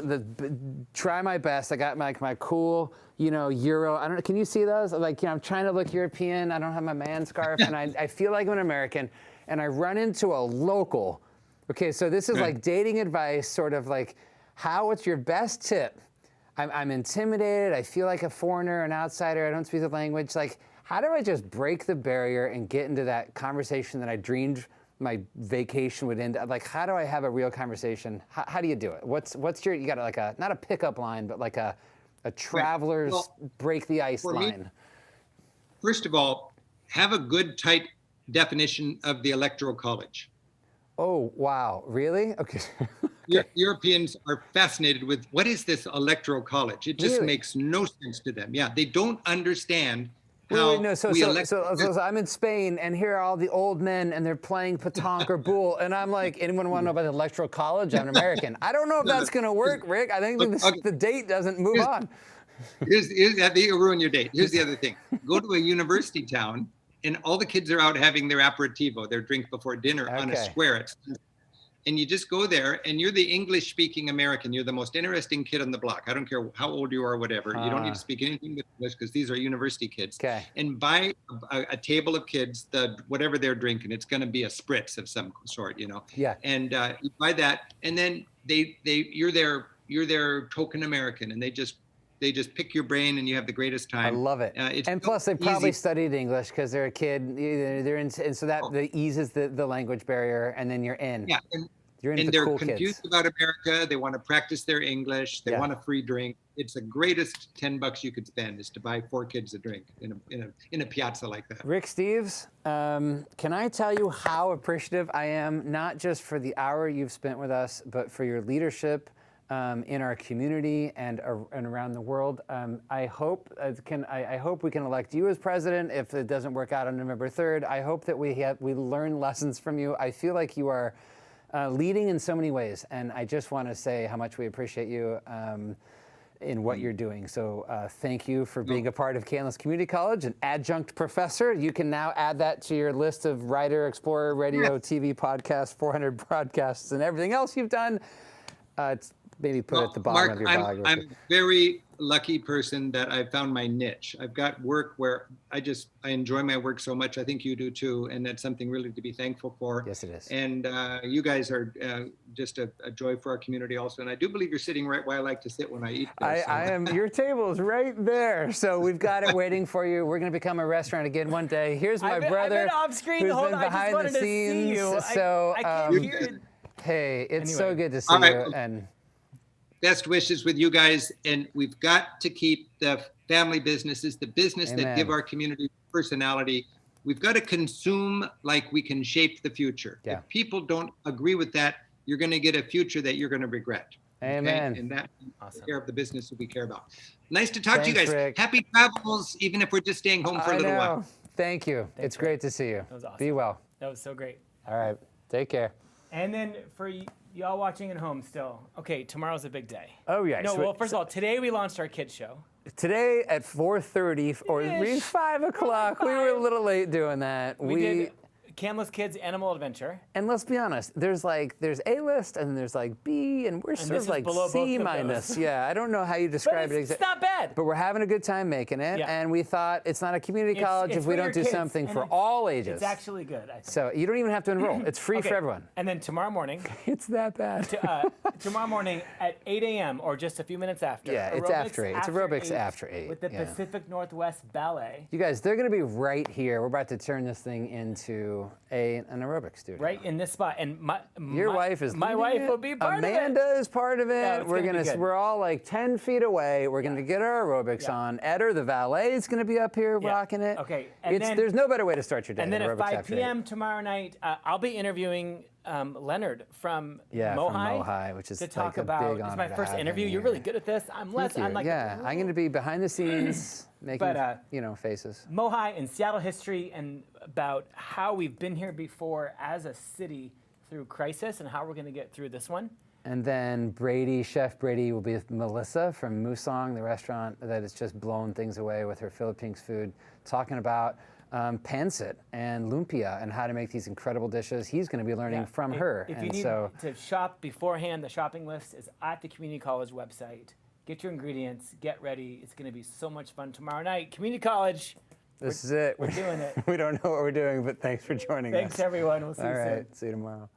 Speaker 1: try my best, I got my cool, Euro, I don't know, can you see those? Like, I'm trying to look European, I don't have my man scarf, and I feel like I'm an American, and I run into a local. Okay, so this is like dating advice, sort of like, what's your best tip? I'm intimidated, I feel like a foreigner, an outsider, I don't speak the language, like, how do I just break the barrier and get into that conversation that I dreamed my vacation would end? Like, how do I have a real conversation? How do you do it? What's your, you got like not a pickup line, but like a traveler's break the ice line?
Speaker 2: Me, first of all, have a good, tight definition of the Electoral College.
Speaker 1: Oh, wow. Really? Okay.
Speaker 2: Europeans are fascinated with what is this Electoral College? It just makes no sense to them. Yeah, they don't understand how
Speaker 1: so I'm in Spain, and here are all the old men, and they're playing petanque or boule, and I'm like, anyone want to know about the Electoral College? I'm an American. I don't know if that's going to work, Rick. I think the date doesn't move on.
Speaker 2: Here's you ruin your date. Here's the other thing. Go to a university town, and all the kids are out having their aperitivo, their drink before dinner, on a square. And you just go there, and you're the English-speaking American. You're the most interesting kid on the block. I don't care how old you are, whatever. You don't need to speak anything but English because these are university kids.
Speaker 1: Okay.
Speaker 2: And buy a table of kids, whatever they're drinking. It's going to be a spritz of some sort,
Speaker 1: Yeah.
Speaker 2: And you buy that, and then you're their token American, and they just pick your brain, and you have the greatest time.
Speaker 1: I love it. And plus, they probably studied English because they're a kid. They're in, and so that eases the language barrier, and then you're in.
Speaker 2: Yeah.
Speaker 1: And
Speaker 2: they're
Speaker 1: cool
Speaker 2: confused
Speaker 1: kids
Speaker 2: about America. They want to practice their English. They want a free drink. It's the greatest $10 you could spend is to buy 4 kids a drink in a piazza like that.
Speaker 1: Rick Steves, can I tell you how appreciative I am, not just for the hour you've spent with us, but for your leadership in our community and around the world. I hope we can elect you as president if it doesn't work out on November 3rd. I hope that we learn lessons from you. I feel like you are leading in so many ways, and I just want to say how much we appreciate you in what you're doing. So thank you for being a part of Kansas Community College, an adjunct professor. You can now add that to your list of writer, explorer, radio, TV, podcast, 400 broadcasts, and everything else you've done. Maybe put it at the bottom of your biography.
Speaker 2: I'm a very lucky person that I found my niche. I've got work where I enjoy my work so much. I think you do too, and that's something really to be thankful for.
Speaker 1: Yes, it is.
Speaker 2: And you guys are just a joy for our community also. And I do believe you're sitting right where I like to sit when I eat.
Speaker 1: I am. Your table is right there, so we've got it waiting for you. We're going to become a restaurant again one day. Here's my brother,
Speaker 3: I've been off screen
Speaker 1: who's
Speaker 3: the whole
Speaker 1: been
Speaker 3: time.
Speaker 1: behind
Speaker 3: I just
Speaker 1: the
Speaker 3: wanted
Speaker 1: scenes.
Speaker 3: To see you.
Speaker 1: So
Speaker 3: I can't hear it.
Speaker 1: Hey, it's so
Speaker 3: Anyway.
Speaker 1: good to see
Speaker 2: All right.
Speaker 1: you. And
Speaker 2: best wishes with you guys, and we've got to keep the family businesses, the business that give our community personality. We've got to consume like we can shape the future.
Speaker 1: Yeah.
Speaker 2: If people don't agree with that, you're going to get a future that you're going to regret.
Speaker 1: Amen.
Speaker 2: Okay? And that
Speaker 3: Awesome.
Speaker 2: take care of the business that we care about. Nice to talk to you
Speaker 1: Thanks,
Speaker 2: guys.
Speaker 1: Rick.
Speaker 2: Happy travels, even if we're just staying home for a little while.
Speaker 1: Thank you. It's great to see you.
Speaker 3: That was awesome.
Speaker 1: Be well.
Speaker 3: That was so great.
Speaker 1: All right. Take care.
Speaker 3: And then for y'all watching at home still, okay, tomorrow's a big day.
Speaker 1: Oh, yeah.
Speaker 3: No, well, first of all, today we launched our kids show.
Speaker 1: Today at 4:30 or maybe 5 o'clock. We were a little late doing that.
Speaker 3: We did Camless Kids Animal Adventure.
Speaker 1: And let's be honest, there's A-list and there's like B, and we're sort
Speaker 3: this
Speaker 1: of
Speaker 3: is
Speaker 1: like
Speaker 3: below both
Speaker 1: C
Speaker 3: of
Speaker 1: minus.
Speaker 3: those.
Speaker 1: Yeah, I don't know how you
Speaker 3: But
Speaker 1: describe it
Speaker 3: it's
Speaker 1: exactly.
Speaker 3: not bad.
Speaker 1: But we're having a good time making it,
Speaker 3: Yeah.
Speaker 1: and we thought it's not a community college
Speaker 3: It's
Speaker 1: if we
Speaker 3: for
Speaker 1: don't
Speaker 3: your
Speaker 1: do
Speaker 3: kids,
Speaker 1: something
Speaker 3: and
Speaker 1: for
Speaker 3: it's-
Speaker 1: all ages.
Speaker 3: It's actually good, I think.
Speaker 1: So you don't even have to enroll. It's free
Speaker 3: Okay,
Speaker 1: for everyone.
Speaker 3: And then tomorrow morning,
Speaker 1: It's that bad.
Speaker 3: tomorrow morning at 8 a.m. or just a few minutes after.
Speaker 1: Yeah, it's after 8. It's aerobics after 8.
Speaker 3: With the
Speaker 1: yeah.
Speaker 3: Pacific Northwest Ballet.
Speaker 1: You guys, they're going to be right here. We're about to turn this thing into an aerobics studio.
Speaker 3: Right in this spot, and
Speaker 1: Your wife is
Speaker 3: my
Speaker 1: leading
Speaker 3: wife
Speaker 1: it.
Speaker 3: will be part
Speaker 1: Amanda
Speaker 3: of it.
Speaker 1: is part of it.
Speaker 3: Yeah, it's gonna be good.
Speaker 1: We're all like 10 feet away. We're gonna get our aerobics on. Eder, the valet, is gonna be up here rocking it.
Speaker 3: Okay, and then,
Speaker 1: there's no better way to start your day.
Speaker 3: And then
Speaker 1: than
Speaker 3: at
Speaker 1: aerobics
Speaker 3: 5
Speaker 1: after
Speaker 3: p.m. tomorrow night, I'll be interviewing Leonard from
Speaker 1: Yeah,
Speaker 3: Mohi.
Speaker 1: from Mohi, which is
Speaker 3: to
Speaker 1: like
Speaker 3: talk
Speaker 1: a
Speaker 3: about.
Speaker 1: big
Speaker 3: It's
Speaker 1: honor
Speaker 3: my
Speaker 1: to
Speaker 3: first
Speaker 1: have him
Speaker 3: interview. You're
Speaker 1: here.
Speaker 3: really good at this. I'm less.
Speaker 1: Thank you.
Speaker 3: I'm like,
Speaker 1: yeah, I'm going to be behind the scenes making, faces.
Speaker 3: Mohi and Seattle history and about how we've been here before as a city through crisis and how we're going to get through this one.
Speaker 1: And then Chef Brady will be with Melissa from Musong, the restaurant that has just blown things away with her Philippines food, talking about pancit and lumpia and how to make these incredible dishes. He's going to be learning from her.
Speaker 3: If you need to shop beforehand, the shopping list is at the community college website. Get your ingredients, get ready. It's going to be so much fun tomorrow night. Community college.
Speaker 1: This is it.
Speaker 3: We're doing it.
Speaker 1: We don't know what we're doing, but thanks for joining us.
Speaker 3: Thanks, everyone. We'll see you soon.
Speaker 1: All right. See you tomorrow.